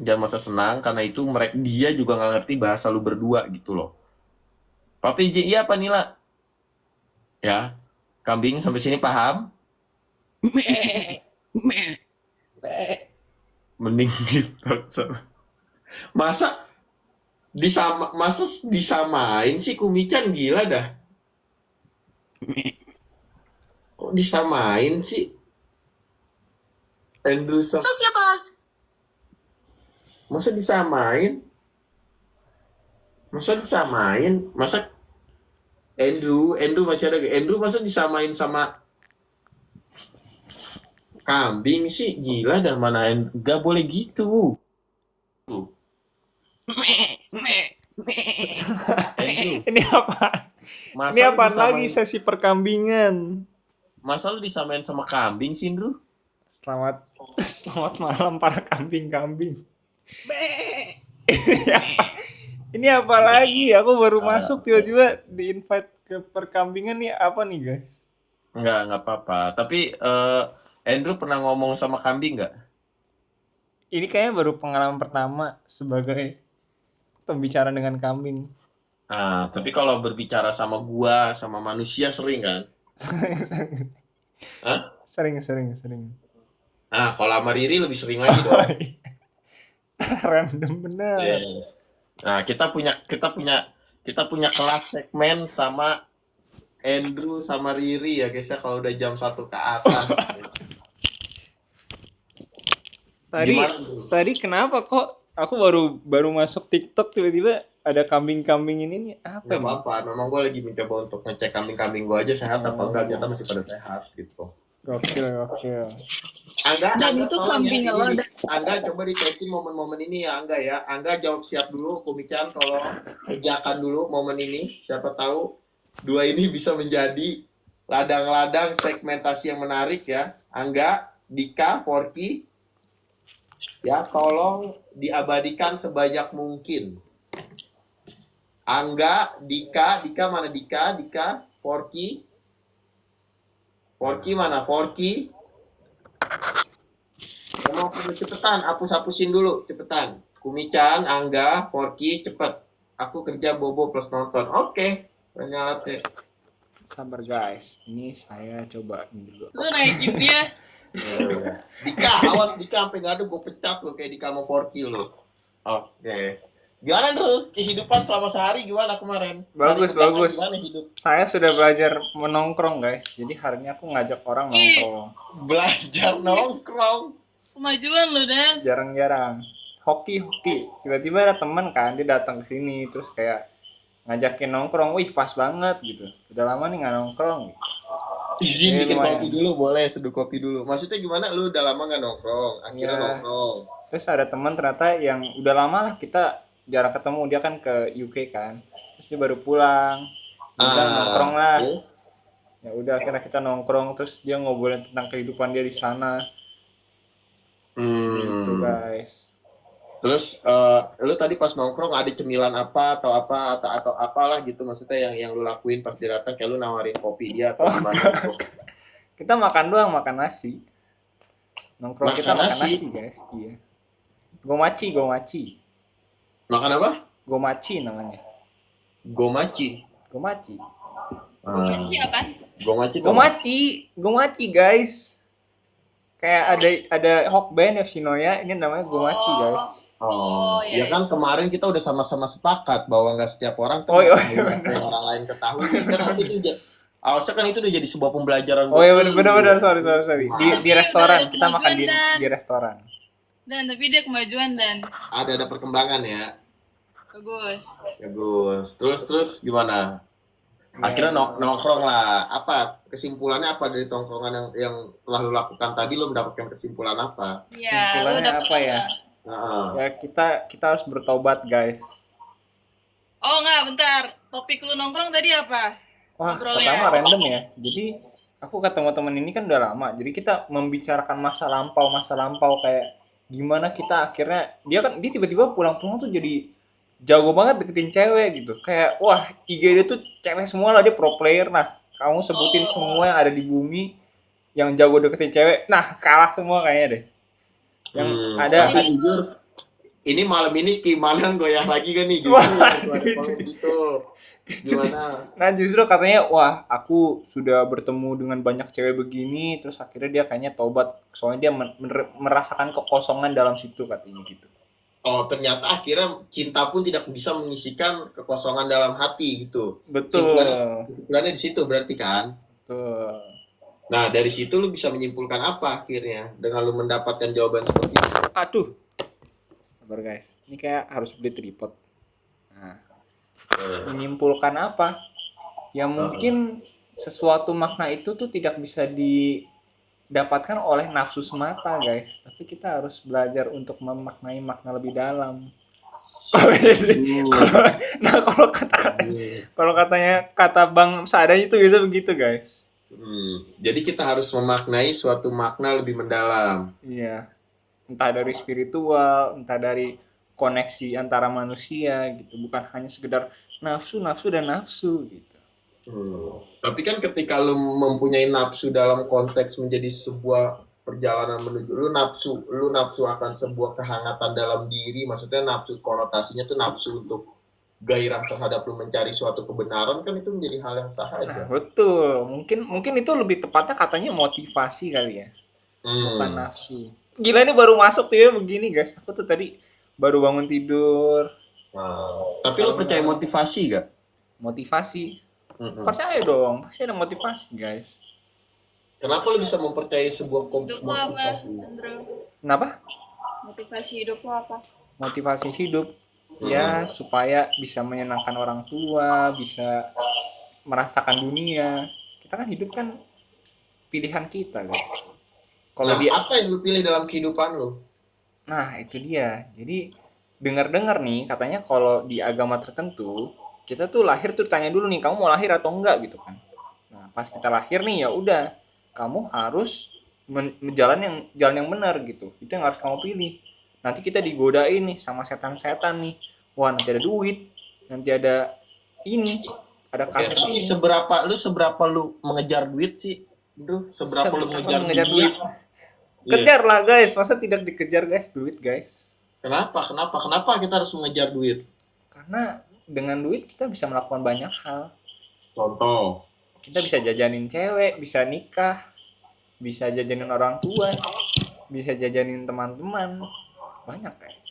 jangan merasa senang karena itu dia juga nggak ngerti bahasa lu berdua gitu loh. Papi izin iya apa Nila? Ya, kambing sampai sini paham? Meh, meh, meh, Mending di masa masa disamain sih Kumichan gila dah. meh. Kok disamain sih? Andrew sama masa disamain? Masa disamain? Masa Andrew masih ada Andrew masa disamain sama kambing sih gila dah mana nggak boleh gitu. Meh, meh, meh. Andrew Ini apa? Ini masa lu apaan lagi disamain sesi perkambingan? masa lu disamain sama kambing sih Andrew? Selamat selamat malam para kambing-kambing. Meh, Ini apa lagi? Aku baru Ah, masuk tiba-tiba di-invite ke perkambingan nih apa nih, guys? nggak apa-apa. Tapi Andrew pernah ngomong sama kambing nggak? Ini kayaknya baru pengalaman pertama sebagai pembicara dengan kambing. Ah, tapi kalau berbicara sama gua, sama manusia sering kan? Hah? Sering. Ah, kalau sama Riri lebih sering lagi dong. Random bener. Iya. Nah, kita punya kelas segmen sama Andrew sama Riri ya guys ya kalau udah jam 1 ke atas. Tadi Gimana Andrew? tadi kenapa kok aku baru masuk TikTok tiba-tiba ada kambing-kambing ini nih apa Nggak nih? apa-apa, memang gue lagi mencoba untuk ngecek kambing-kambing gue aja sehat apa enggak, ternyata masih pada sehat gitu. Gokil. Angga Itu tolong kambing ya, lo. Angga coba dicekin momen-momen ini ya Angga ya. Angga jawab siap dulu, Kumichan tolong kerjakan dulu momen ini. Siapa tahu dua ini bisa menjadi ladang-ladang segmentasi yang menarik ya. Angga, Dika, Forky, ya tolong diabadikan sebanyak mungkin. Angga, Dika mana Dika, Forky mana Forky? Mau cepetan, hapus-hapusin dulu, cepetan. Kumichan, Angga, Forky, cepet. Aku kerja bobo plus nonton. Oke, penyalat ya. Sabar guys, ini saya coba ini dulu. Lu naikin dia. Dika, awas Dika sampai ngadu gue pecat lo kayak Dika mau Forky lo. Oke. Gimana tuh kehidupan selama sehari gimana kemarin? Sehari Bagus. pertama Gimana hidup? Saya sudah belajar menongkrong guys. Jadi hari ini aku ngajak orang nongkrong. Belajar nongkrong. Kemajuan lu, Dan. Jarang-jarang. Hoki. Tiba-tiba ada teman kan, dia datang ke sini terus kayak ngajakin nongkrong. Wih, pas banget gitu. Udah lama nih nggak nongkrong. Izin Iya, bikin lumayan. kopi dulu boleh, seduh kopi dulu. Maksudnya gimana lu udah lama gak nongkrong? Akhirnya Iya. nongkrong. Terus ada teman ternyata yang udah lama lah kita jarang ketemu, dia kan ke UK kan. Terus dia baru pulang. Udah nongkrong lah. Terus? Ya udah akhirnya kita nongkrong terus dia ngobrolin tentang kehidupan dia di sana. Gitu guys. Terus lu tadi pas nongkrong ada cemilan apa atau apalah gitu maksudnya yang lu lakuin pas dia datang kayak lu nawarin kopi dia atau gimana gitu. Kita makan doang, makan nasi. Nongkrong Makan kita makan nasi? nasi guys. Iya. Gomaci. Makan apa? Gomaci namanya. Gomaci. Gomaci. Gomaci apa? Gomaci tuh apa? Gomaci guys. Kayak ada Hokben Yoshinoya, ini namanya Gomaci guys. Oh, iya, ya kan kemarin kita udah sama-sama sepakat bahwa nggak setiap orang tuh Oh, iya, yang orang lain ketahui kan itu harusnya kan itu udah jadi sebuah pembelajaran. Oh iya benar, sorry. Di Iya, restoran, udah kita makan kemajuan, Dan. di restoran. Dan tapi dia kemajuan, Dan. Ada perkembangan ya. Bagus. Terus gimana? Akhirnya nongkrong lah. Apa kesimpulannya apa dari tongkrongan yang telah lu lakukan tadi? Lu mendapatkan kesimpulan apa? Iya, lu Kesimpulannya dapet apa ya? Ya kita harus bertobat guys. Oh, enggak, bentar. Topik lu nongkrong tadi apa? Wah, Ngobrolnya. pertama random ya. Jadi aku ketemu temen ini kan udah lama. Jadi kita membicarakan masa lampau kayak gimana kita akhirnya dia tiba-tiba pulang-pulang tuh jadi jago banget deketin cewek gitu. Kayak wah, IG dia tuh cewek semua lah, dia pro player. Nah, kamu sebutin semua yang ada di bumi yang jago deketin cewek. Nah, kalah semua kayaknya deh. Yang ada tapi jujur ini malam ini Kimanan goyang lagi kan nih gitu. Wah, Ada komen gitu. Gimana? Nah justru katanya, wah aku sudah bertemu dengan banyak cewek begini, terus akhirnya dia kayaknya tobat, soalnya dia merasakan kekosongan dalam situ katanya gitu. Oh, ternyata akhirnya cinta pun tidak bisa mengisikan kekosongan dalam hati gitu. Betul. Kesimpulannya di situ berarti kan. Betul. Nah, dari situ lu bisa menyimpulkan apa akhirnya dengan lu mendapatkan jawaban seperti itu? Aduh. Sabar guys, ini kayak harus beli tripod. Nah, menyimpulkan apa? Ya mungkin sesuatu makna itu tuh tidak bisa didapatkan oleh nafsu semata guys, tapi kita harus belajar untuk memaknai makna lebih dalam. Nah kalau katanya kata Bang Sada itu bisa begitu guys. Jadi kita harus memaknai suatu makna lebih mendalam. Iya, entah dari spiritual, entah dari koneksi antara manusia gitu, bukan hanya sekedar nafsu dan nafsu gitu. Tapi kan ketika lu mempunyai nafsu dalam konteks menjadi sebuah perjalanan menuju lu nafsu akan sebuah kehangatan dalam diri, maksudnya nafsu konotasinya tuh nafsu untuk gairah terhadap lu mencari suatu kebenaran, kan itu menjadi hal yang sah aja. Nah, betul. Mungkin itu lebih tepatnya katanya motivasi kali ya. Bukan nafsu. Gila ini baru masuk tuh ya begini guys. Aku tuh tadi baru bangun tidur. Tapi lu percaya motivasi gak? Motivasi. Percaya dong. Pasti ada motivasi guys. Kenapa lu bisa mempercayai sebuah Hidup lo apa, motivasi? Andrew? Kenapa? Motivasi hidup lo apa? Motivasi hidup. Ya, supaya bisa menyenangkan orang tua, bisa merasakan dunia. Kita kan hidup kan pilihan kita guys. Kalau apa yang lu pilih dalam kehidupan lu? Nah, itu dia. Jadi dengar-dengar nih katanya kalau di agama tertentu kita tuh lahir tuh tanya dulu nih kamu mau lahir atau enggak gitu kan. Nah, pas kita lahir nih ya udah kamu harus jalan yang benar gitu. Itu yang harus kamu pilih. Nanti kita digodain nih sama setan-setan nih. Wah, nanti ada duit, nanti ada ini, ada kasus ini. Seberapa lu mengejar duit sih? Seberapa lu mengejar duit? Kejar lah guys, masa tidak dikejar guys, duit guys. Kenapa kita harus mengejar duit? Karena dengan duit kita bisa melakukan banyak hal. Contoh, kita bisa jajanin cewek, bisa nikah, bisa jajanin orang tua, bisa jajanin teman-teman, banyak guys.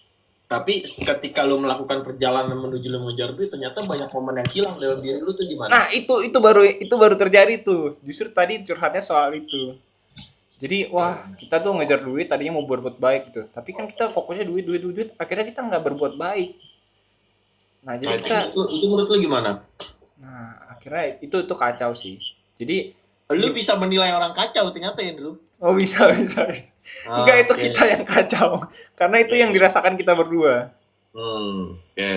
Tapi ketika lu melakukan perjalanan menuju lu mengejar duit, ternyata banyak momen yang hilang dalam diri lu tuh di mana? Nah, itu baru terjadi tuh. Justru tadi curhatnya soal itu. Jadi, wah, kita tuh ngejar duit tadinya mau berbuat baik gitu. Tapi kan kita fokusnya duit, akhirnya kita nggak berbuat baik. Nah, jadi itu menurut lu gimana? Nah, akhirnya itu kacau sih. Jadi lu bisa menilai orang kacau ternyata ya dulu. Oh, bisa. Enggak, itu kita yang kacau. Karena itu yang dirasakan kita berdua.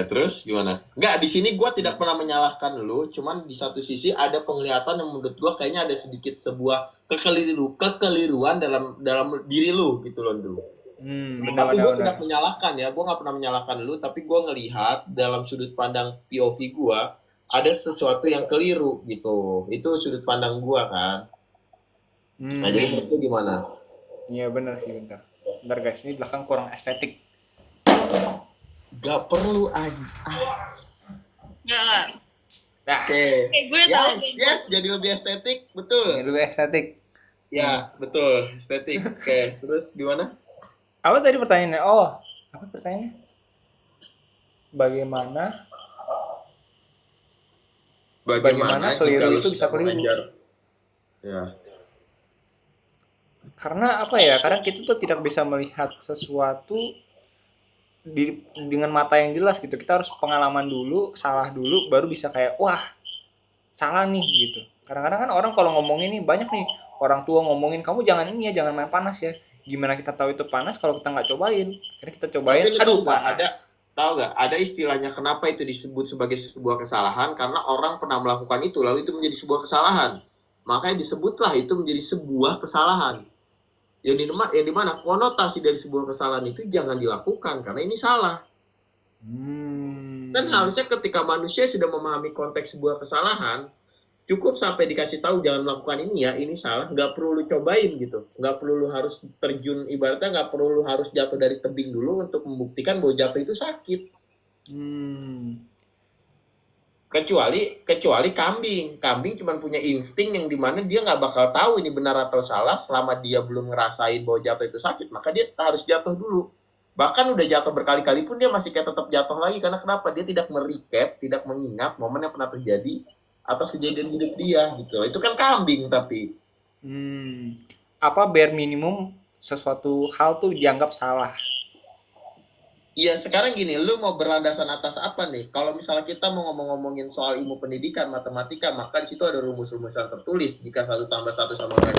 Terus gimana? Enggak, di sini gue tidak pernah menyalahkan lu, cuman di satu sisi ada penglihatan yang menurut gue kayaknya ada sedikit sebuah kekeliruan dalam diri lu gitu loh dulu. Tapi gue tidak menyalahkan ya, gue nggak pernah menyalahkan lu, tapi gue ngelihat dalam sudut pandang POV gue ada sesuatu yang keliru gitu. Itu sudut pandang gue kan. Nah jadi menurut lu gimana? Iya benar sih, bentar guys, ini belakang kurang estetik. Gak perlu aja. Enggak. Oke. Gue tahu. Yes, jadi lebih estetik, betul. Jadi lebih estetik. Ya, betul, estetik. Oke, terus gimana? Apa tadi pertanyaannya? Oh, apa pertanyaannya? Bagaimana keliru itu bisa keliru? Ya. Karena apa ya? Karena kita tuh tidak bisa melihat sesuatu dengan mata yang jelas gitu. Kita harus pengalaman dulu, salah dulu, baru bisa kayak wah salah nih gitu. Kadang-kadang kan orang kalau ngomongin nih banyak nih orang tua ngomongin kamu jangan ini ya, jangan main panas ya. Gimana kita tahu itu panas kalau kita nggak cobain? Karena kita cobain, aduh panas. Tahu nggak? Ada istilahnya kenapa itu disebut sebagai sebuah kesalahan? Karena orang pernah melakukan itu lalu itu menjadi sebuah kesalahan. Makanya disebutlah itu menjadi sebuah kesalahan. Yang dimana konotasi dari sebuah kesalahan itu jangan dilakukan karena ini salah. Kan harusnya ketika manusia sudah memahami konteks sebuah kesalahan, cukup sampai dikasih tahu jangan melakukan ini ya, ini salah, nggak perlu lu cobain gitu, nggak perlu lu harus terjun, ibaratnya nggak perlu lu harus jatuh dari tebing dulu untuk membuktikan bahwa jatuh itu sakit. Kecuali kambing cuma punya insting yang dimana dia nggak bakal tahu ini benar atau salah selama dia belum ngerasain bahwa jatuh itu sakit, maka dia harus jatuh dulu. Bahkan udah jatuh berkali-kali pun dia masih kayak tetap jatuh lagi, karena kenapa? Dia tidak merecap, tidak mengingat momen yang pernah terjadi atas kejadian hidup dia gitu. Itu kan kambing tapi Apa bare minimum sesuatu hal tuh dianggap salah? iya, sekarang gini, lu mau berlandasan atas apa nih? Kalau misalnya kita mau ngomongin soal ilmu pendidikan, matematika, maka di situ ada rumus-rumus yang tertulis. Jika 1 tambah 1 sama dengan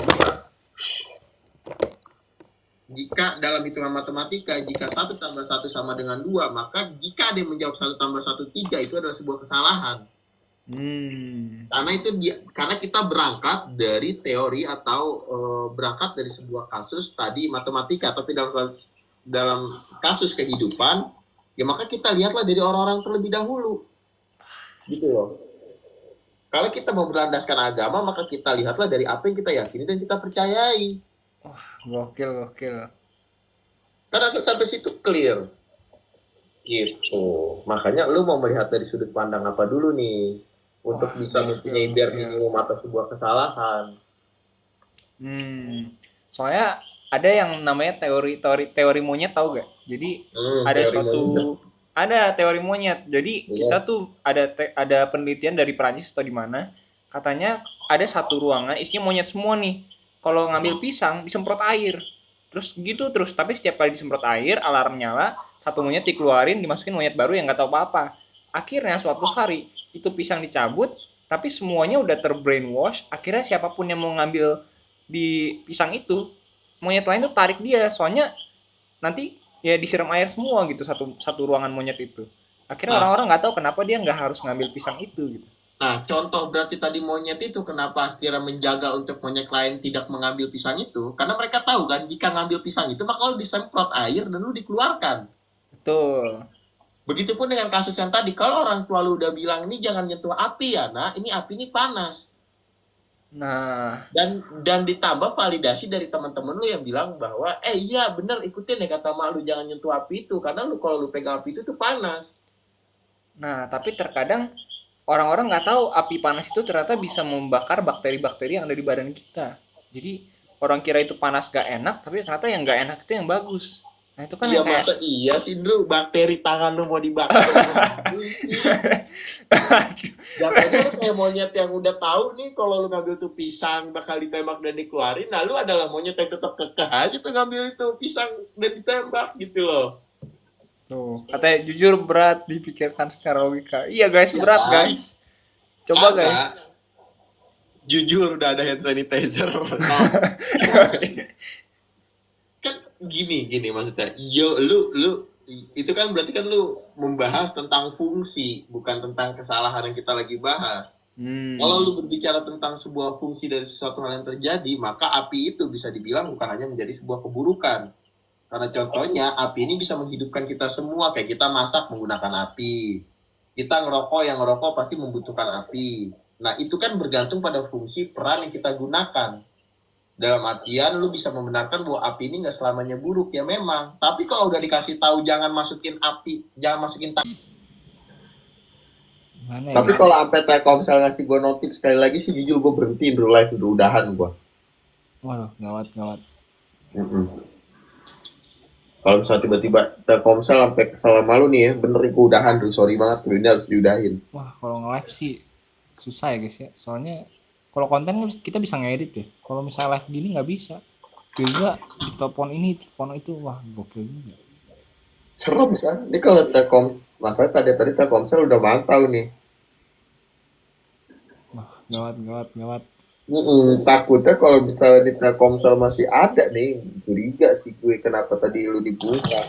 2. Jika dalam hitungan matematika, jika 1 tambah 1 sama dengan 2, maka jika ada yang menjawab 1 tambah 1 3, itu adalah sebuah kesalahan. Karena kita berangkat dari teori atau berangkat dari sebuah kasus tadi matematika, tapi dalam kasus kehidupan, ya maka kita lihatlah dari orang-orang terlebih dahulu, gitu loh. Kalau kita mau berlandaskan agama, maka kita lihatlah dari apa yang kita yakini dan kita percayai. Gokil. Karena sampai situ clear, gitu. Makanya lu mau melihat dari sudut pandang apa dulu nih, untuk bisa mempunyai bare minimum atas sebuah kesalahan. Soalnya ada yang namanya teori monyet, tahu gak? Jadi ada teori monyet. Jadi kita tuh ada penelitian dari Prancis atau di mana, katanya ada satu ruangan isinya monyet semua nih. Kalau ngambil pisang disemprot air. Terus gitu terus, tapi setiap kali disemprot air alarm nyala, satu monyet dikeluarin, dimasukin monyet baru yang nggak tahu apa-apa. Akhirnya suatu hari itu pisang dicabut, tapi semuanya udah terbrainwash. Akhirnya siapapun yang mau ngambil di pisang itu, monyet lain tuh tarik dia, soalnya nanti ya disiram air semua gitu satu ruangan monyet itu. Akhirnya orang-orang nggak tahu kenapa dia nggak harus ngambil pisang itu gitu. Nah, contoh berarti tadi monyet itu kenapa akhirnya menjaga untuk monyet lain tidak mengambil pisang itu, karena mereka tahu kan jika ngambil pisang itu maka lu disemprot air dan lu dikeluarkan. Betul. Begitupun dengan kasus yang tadi, kalau orang tua lu udah bilang ini jangan nyentuh api ya, nah ini api ini panas. Nah, dan ditambah validasi dari teman-teman lu yang bilang bahwa iya bener, ikutin ya kata mak lu, jangan nyentuh api itu karena kalau lu pegang api itu tuh panas. Nah, tapi terkadang orang-orang nggak tahu api panas itu ternyata bisa membakar bakteri-bakteri yang ada di badan kita. Jadi orang kira itu panas gak enak, tapi ternyata yang gak enak itu yang bagus. Nah itu kan iya, kayak... masa iya sih Ndru, bakteri tangan lu mau dibakar. Jangan-jangan lu kayak monyet yang udah tahu nih kalau lu ngambil tuh pisang bakal ditembak dan dikeluarin, nah lu adalah monyet yang tetap kekeh aja tuh ngambil itu pisang dan ditembak gitu loh. Tuh, katanya jujur berat dipikirkan secara logika. Iya guys, berat guys. Coba guys. Jujur udah ada hand sanitizer. Kan gini maksudnya. Lu itu kan berarti kan lu membahas tentang fungsi, bukan tentang kesalahan yang kita lagi bahas. Kalau lu berbicara tentang sebuah fungsi dari sesuatu hal yang terjadi, maka api itu bisa dibilang bukan hanya menjadi sebuah keburukan. Karena contohnya api ini bisa menghidupkan kita semua, kayak kita masak menggunakan api. Kita yang ngerokok pasti membutuhkan api. Nah, itu kan bergantung pada fungsi peran yang kita gunakan. Dalam artian lu bisa membenarkan bahwa api ini nggak selamanya buruk, ya memang. Tapi kalau udah dikasih tahu jangan masukin api, jangan masukin Tapi kalau sampai Telkomsel ngasih gue notif sekali lagi sih, jujur gue berhenti dulu live, udahan gue. Waduh, gawat. Kalau misalnya tiba-tiba Telkomsel sampai kesel sama lu nih ya, bener nih gue udahan dulu, sorry banget, ini harus diudahin. Wah, kalau nge-live sih susah ya guys ya, soalnya kalau konten kita bisa ngedit ya, kalau misalnya live gini nggak bisa. Juga di telepon ini, telepon itu, wah gokil juga. Serem kan? Ini kalau masalah tadi Telkomsel udah mantau nih. Wah, gawat. Takutnya kalau misalnya di Telkomsel masih ada nih, curiga sih gue kenapa tadi lu dibuka.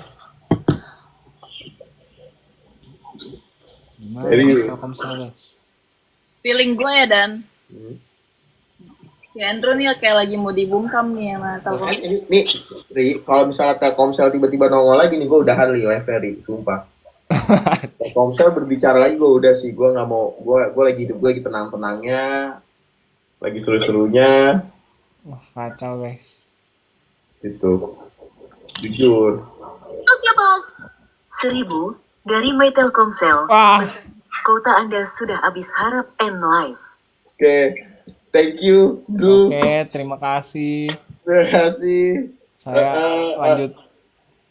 Gimana Telkomsel guys? Feeling gue ya Dan. Si Andrew nih kayak lagi mau dibungkam nih sama Telkomsel. Nih, Ri, kalau misalnya Telkomsel tiba-tiba nongol lagi nih, gue udahan nih live Ri, sumpah. Telkomsel berbicara lagi gue udah sih, gue nggak mau, gue lagi hidup gue lagi tenang-tenangnya. lagi seru-serunya Wah, kacau guys. gitu. Jujur. Sosiapos 1000 dari My Telkomsel. Wah, Kota Anda sudah habis harap and live. Oke, thank you, Drew. oke, terima kasih. Terima kasih. Saya lanjut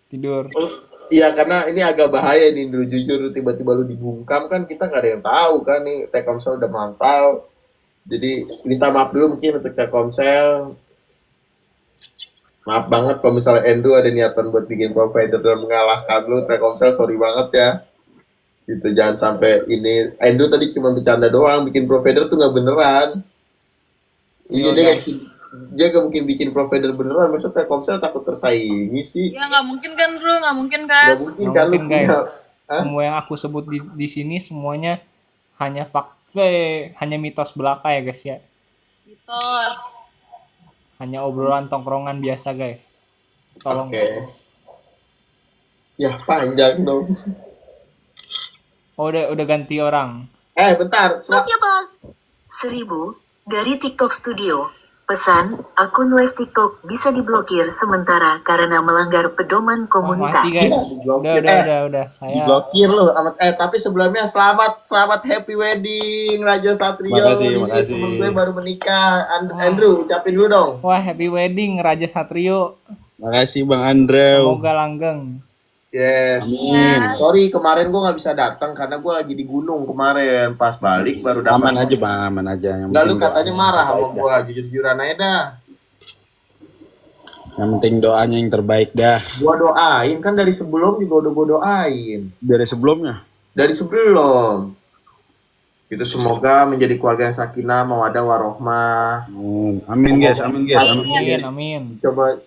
tidur. Iya, karena ini agak bahaya nih, Drew. Jujur, tiba-tiba lu dibungkam kan kita nggak ada yang tahu kan nih. Telkomsel udah mantau. Jadi minta maaf dulu mungkin untuk Telkomsel. Maaf banget kalau misalnya Andrew ada niatan buat bikin provider dan mengalahkan lu. Telkomsel sorry banget ya. Gitu, jangan sampai ini. Andrew tadi cuma bercanda doang, bikin provider tuh nggak beneran. Iya, dia nggak mungkin bikin provider beneran. Masa Telkomsel takut tersaingi sih? Ya nggak mungkin kan, Bro? Nggak mungkin kan? Nggak mungkin Nggak kan lu mungkin, guys. punya. Hah? Semua yang aku sebut di sini semuanya hanya hanya mitos belaka ya guys ya. Mitos. Hanya obrolan tongkrongan biasa guys. Tolong. Oke. Ya panjang dong. Oh, udah ganti orang. Bentar. Sosiapos 1000 dari TikTok Studio. Pesan, akun live TikTok bisa diblokir sementara karena melanggar pedoman Wah, komunitas. mati guys. Diblokir. Udah. Saya Diblokir lu amat. Tapi sebelumnya selamat happy wedding Raja Satrio. Makasih, Ini makasih. temen gue baru menikah. Andrew, ucapin dulu dong. wah, happy wedding Raja Satrio. Makasih Bang Andrew. Semoga langgeng. Yes. Amin. Sorry kemarin gue nggak bisa datang karena gue lagi di gunung kemarin. Pas balik baru datang. Aman aja Bang, aman aja. Yang Enggak, lu penting katanya doanya marah yang sama terbaik gue. Jujur-jujuran aja dah. dah. Yang penting doanya yang terbaik dah. Gue doain kan dari sebelum juga udah gue doain. Dari sebelumnya. Dari sebelum. Itu semoga menjadi keluarga yang sakinah, mawaddah, warohmah. Amin guys, amin guys, amin Amin, guys. amin.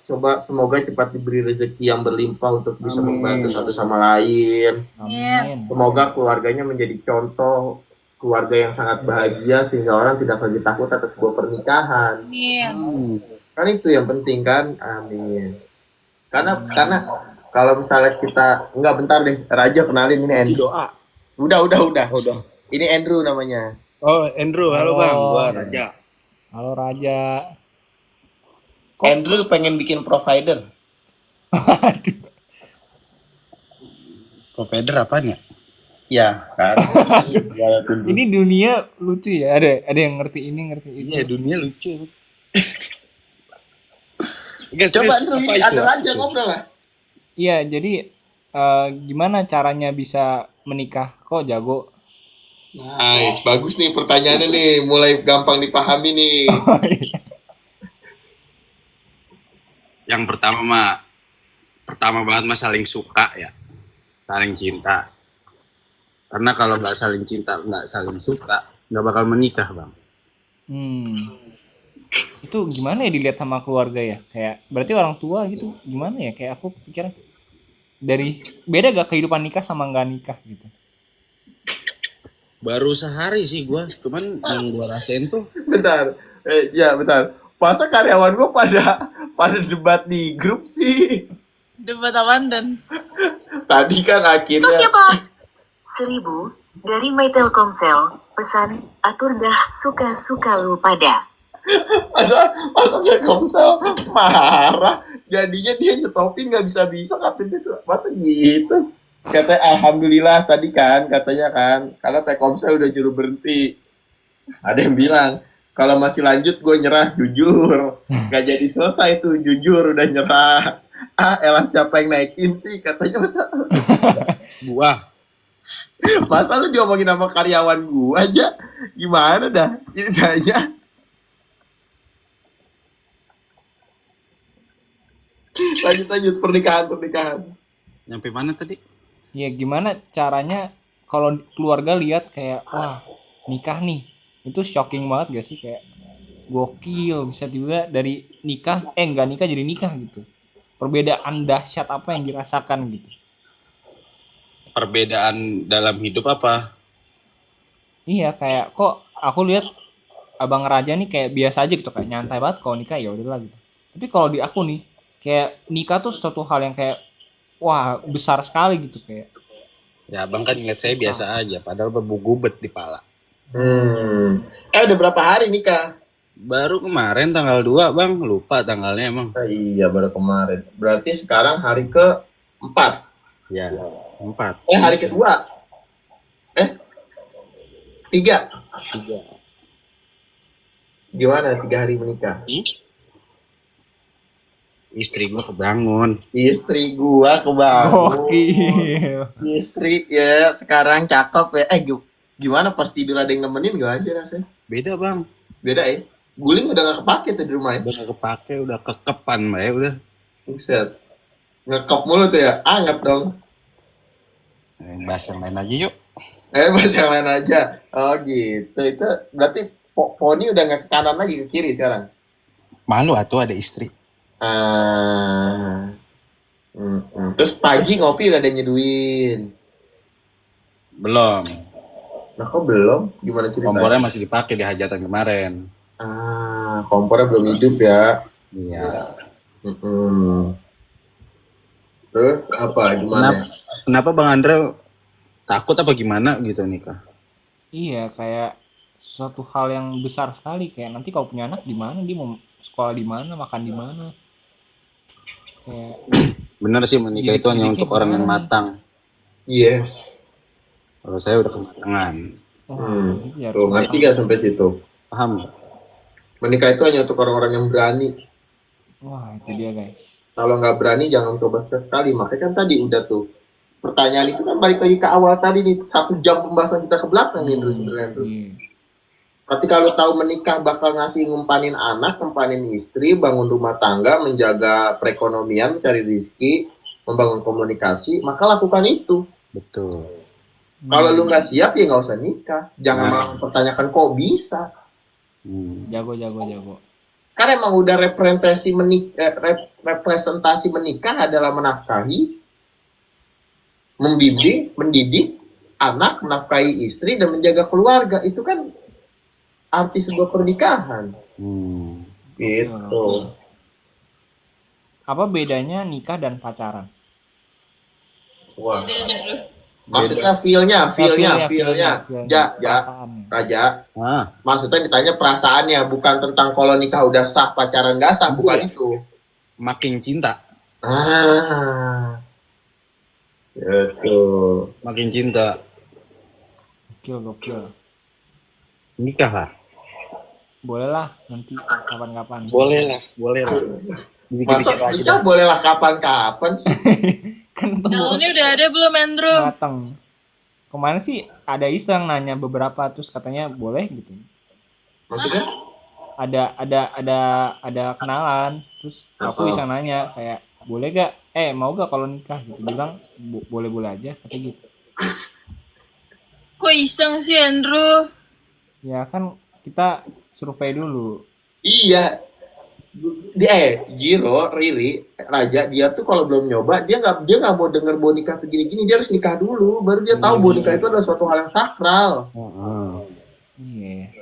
Coba semoga cepat diberi rezeki yang berlimpah untuk bisa membantu satu sama lain. Amin. Semoga keluarganya menjadi contoh keluarga yang sangat bahagia sehingga orang tidak lagi takut atas sebuah pernikahan. Amin. Kan itu yang penting kan? Amin. Karena kalau misalnya kita enggak, bentar deh, Raja kenalin ini Si Andrew. doa. Udah. Ini Andrew namanya. Oh, Andrew, halo Bang. Gua Raja. Halo Raja. Andrew pengen bikin provider. Provider apaan ya? Ya, kan. Ini dunia lucu ya. Ada yang ngerti ini, ngerti itu. Iya, dunia lucu. Coba Andrew, ada Raja ngobrol lah. Iya, jadi gimana caranya bisa menikah? Kok jago? Nice, bagus nih pertanyaannya nih, mulai gampang dipahami nih. Yang pertama banget mah saling suka ya, saling cinta. Karena kalau nggak saling cinta, nggak saling suka, nggak bakal menikah Bang. Itu gimana ya dilihat sama keluarga ya? Kayak berarti orang tua gitu. Gimana ya? Kayak aku pikir dari beda gak kehidupan nikah sama nggak nikah gitu. Baru sehari sih gua, cuman yang gua rasain tuh Bentar, bentar. Masa karyawan gua pada debat di grup sih. Debat apaan dan? Tadi kan akhirnya. Sosiapos 1000 dari My Telkomsel. Pesan, atur dah suka-suka lu pada. masa Telkomsel marah. Jadinya dia nyetopin nggak bisa katanya tuh. Masa gitu? Katanya alhamdulillah tadi kan katanya kan karena Telkomsel udah juru berhenti. Ada yang bilang kalau masih lanjut gue nyerah, jujur gak jadi selesai tuh, jujur udah nyerah. Elah siapa yang naikin sih katanya. gua. Masa lu diomongin sama karyawan gua aja, gimana dah ceritanya. Lanjut pernikahan. Nyampe mana tadi? Ya gimana caranya kalau keluarga lihat kayak wah nikah nih, itu shocking banget gak sih, kayak gokil bisa juga dari nikah nggak nikah jadi nikah gitu. Perbedaan dahsyat apa yang dirasakan gitu. Perbedaan dalam hidup apa? Iya, kayak kok aku lihat Abang Raja nih kayak biasa aja gitu, kayak nyantai banget kalau nikah ya udahlah gitu. Tapi kalau di aku nih kayak nikah tuh suatu hal yang kayak wah besar sekali gitu kayak. Ya Abang kan ngeliat saya biasa aja, padahal berbugubet di pala. Udah berapa hari nikah? Baru kemarin tanggal 2 bang, lupa tanggalnya emang. Iya baru kemarin. Berarti sekarang hari ke-4. Ya, 4. Hari kedua. 3. 3. Gimana 3 hari menikah? Istri gua kebangun. Istri gua kebangun. Gokil. Istri ya sekarang cakep ya. Gimana pas tidur ada yang nemenin gak aja rasanya? Beda bang. Beda ya? Guling udah gak kepake tuh di rumah ya? Udah gak kepake, udah kekepan mbak ya udah. Buset. Ngekep mulu tuh ya? Anget dong. Bahas yang lain aja yuk. Bahas yang lain aja. Oh gitu. Itu berarti poni udah gak ke kanan lagi, ke kiri sekarang? Malu atuh ada istri. Terus pagi ngopi udah ada nyeduin. Belum. Nah kok belum? Gimana ceritanya? Kompornya masih dipakai di hajatan kemarin. Kompornya belum hidup ya. Iya. Terus apa? Gimana? Kenapa Bang Andre takut apa gimana gitu nikah? Iya, kayak suatu hal yang besar sekali, kayak nanti kalau punya anak di mana, dia mau sekolah di mana, makan di mana. Kayak Bener sih menikah itu hanya untuk orang yang matang. Yes. Kalau saya udah kematangan. ya Tuh, ngerti gak sampai situ? Paham nggak? Menikah itu hanya untuk orang-orang yang berani. wah itu dia guys. Kalau nggak berani jangan coba sekali. Makanya kan tadi udah tuh pertanyaan itu kan balik lagi ke awal tadi nih, 1 jam pembahasan kita ke belakang nih terus sebenarnya tuh. Ketika lu tahu menikah bakal ngasih ngumpanin anak, ngumpanin istri, bangun rumah tangga, menjaga perekonomian, mencari rezeki, membangun komunikasi, maka lakukan itu. Betul. Kalau lu nggak siap ya nggak usah nikah. Jangan malah mempertanyakan kok bisa. Jago. Karena emang udah representasi menikah adalah menafkahi, membimbing, mendidik anak, menafkahi istri dan menjaga keluarga. Itu kan arti sebuah pernikahan. Gitu. Apa bedanya nikah dan pacaran? Wah. Maksudnya feel-nya. Raja. Maksudnya ditanya perasaannya, bukan tentang kalau nikah udah sah, pacaran nggak sah, bukan itu. Makin cinta. Gitu. Makin cinta. Gokil. Nikah lah. Boleh lah nanti kapan-kapan. Boleh lah. Masa nikah bolehlah kapan-kapan sih. Kan Tahunnya udah ada belum, Andrew? mateng. Kemarin sih ada iseng nanya beberapa, terus katanya boleh gitu. Maksudnya? Ada kenalan, terus aku iseng nanya kayak boleh gak? Mau gak kalau nikah gitu. Bilang boleh aja katanya gitu. Kok iseng sih, Andrew? Ya kan kita survei dulu. Iya. Jiro, Riri, Raja, dia tuh kalau belum nyoba, dia nggak mau denger bahwa nikah tuh gini-gini, dia harus nikah dulu, baru dia tahu bahwa nikah itu adalah suatu hal yang sakral. Iya.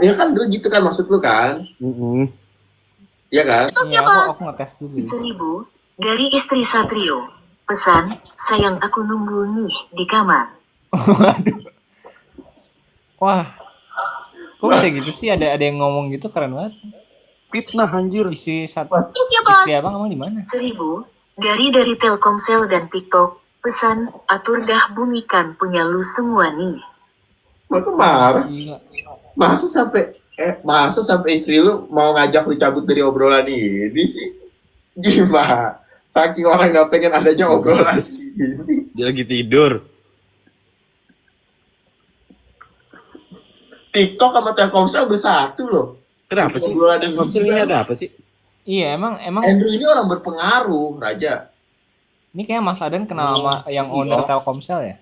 Ya kan dulu gitu kan maksud lu kan? Iya kan? Iya, aku ngetes dulu. 1000 dari istri Satrio. Pesan, sayang aku nunggu nih di kamar. Wah, kok bisa gitu sih? Ada yang ngomong gitu, keren banget. Fitnah anjir. Istri abang emang di mana? 1000 dari Telkomsel dan TikTok. Pesan, atur dah bumikan punya lu semua nih. Maka marah. Gila. Masa sampai istri lu mau ngajak lu cabut dari obrolan ini sih? Gimana? Saking orang nggak pengen adanya obrolan ini. Dia lagi tidur. TikTok sama Telkomsel bersatu loh. Kenapa sih? Telkomsel ini ada apa sih? Iya, emang Andrew ini orang berpengaruh, Raja. ini kayak Mas Aden kenal sama yang owner Telkomsel ya?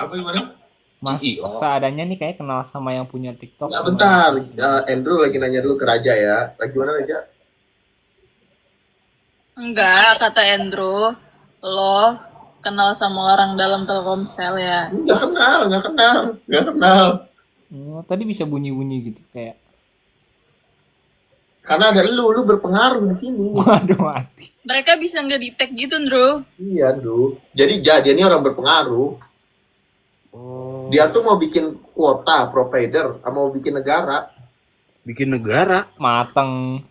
Apa gimana? Mas seadanya nih kayak kenal sama yang punya TikTok. Ya bentar, Andrew lagi nanya dulu ke Raja ya. Lagi mana Raja? Enggak, kata Andrew. Lo kenal sama orang dalam Telkomsel ya? Nggak kenal. Oh, tadi bisa bunyi-bunyi gitu kayak. Karena ada lu berpengaruh di sini. Waduh, mati. Mereka bisa nggak di-tag gitu, Andrew? Iya, Andrew. Jadi dia ini orang berpengaruh. Dia tuh mau bikin kuota provider, mau bikin negara. bikin negara. Mateng.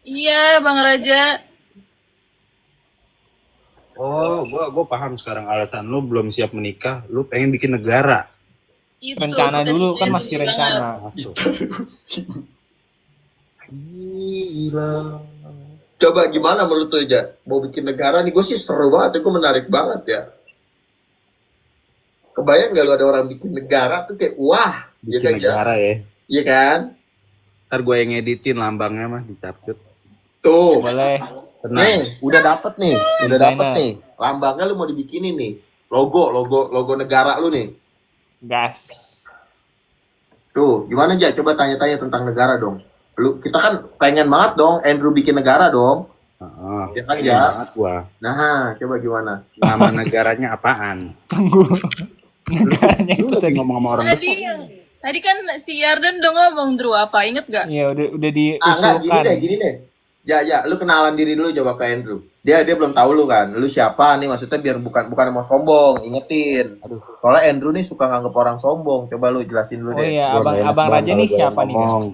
Iya, Bang Raja. Oh, gua paham sekarang alasan lu belum siap menikah, lu pengen bikin negara. Itu Rencana dulu kan cita-citanya masih tinggi rencana. Masuk. Gila. Coba gimana menurut lu, Ja? Mau bikin negara nih, gue sih seru banget, gue menarik banget ya. Kebayang gak lu ada orang bikin negara tuh kayak, wah, Bikin kan, Ja? negara ya. Iya kan? Ntar gue yang ngeditin lambangnya mah dicapcut. Tuh, Boleh. Tenang. nih, udah dapet nih, udah Desainer. dapet nih. Lambangnya lu mau dibikinin nih, logo negara lu nih. Gas. Tuh, gimana, Ja? Coba tanya-tanya tentang negara dong. Kita kan pengen banget dong Andrew bikin negara dong. Heeh. Ya kan, Pengen Ja? banget gua. Nah, coba gimana? Nama negaranya apaan? Tunggu. Negaranya Lu itu lagi tadi. ngomong sama orang besar. Tadi kan si Yarden udah ngomong Drew apa, inget gak? Iya, udah Enggak, diusulkan. gini deh. Ya, lu kenalan diri dulu coba ke Andrew. Dia belum tahu lu kan. Lu siapa nih, maksudnya biar bukan mau sombong, ingetin. Aduh. Soalnya Andrew nih suka nganggep orang sombong. Coba lu jelasin dulu Oh deh. iya, Gua nggak enak abang banget Raja kalau nih gua siapa nih? Guys? ngomong.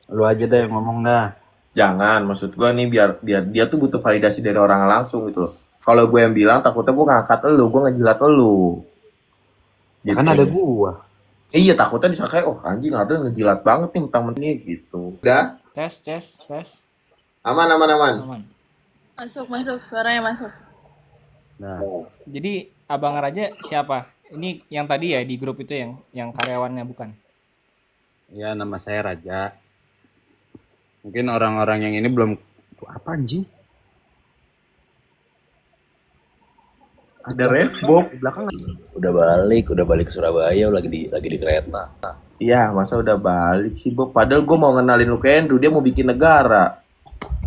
Lu aja deh yang ngomong dah. Jangan, maksud gua nih biar dia tuh butuh validasi dari orang langsung gitu loh. Kalau gue yang bilang takutnya gue ngangkat elu, gue ngejilat elu. Ya kan ada gua. Iya, takutnya disangka, oh anjing ada ngejilat banget nih mentang-mentang gitu. Udah, Tes. aman. Aman. Masuk, suaranya masuk. Nah, Jadi abang Raja siapa? Ini yang tadi ya di grup itu yang karyawannya bukan? ya nama saya Raja. Mungkin orang-orang yang ini belum apa anjing? ada resbok. Di belakang. udah balik ke Surabaya, lagi di kereta. Iya, masa udah balik sih, Bob? Padahal gue mau ngenalin lu ke Andrew, dia mau bikin negara.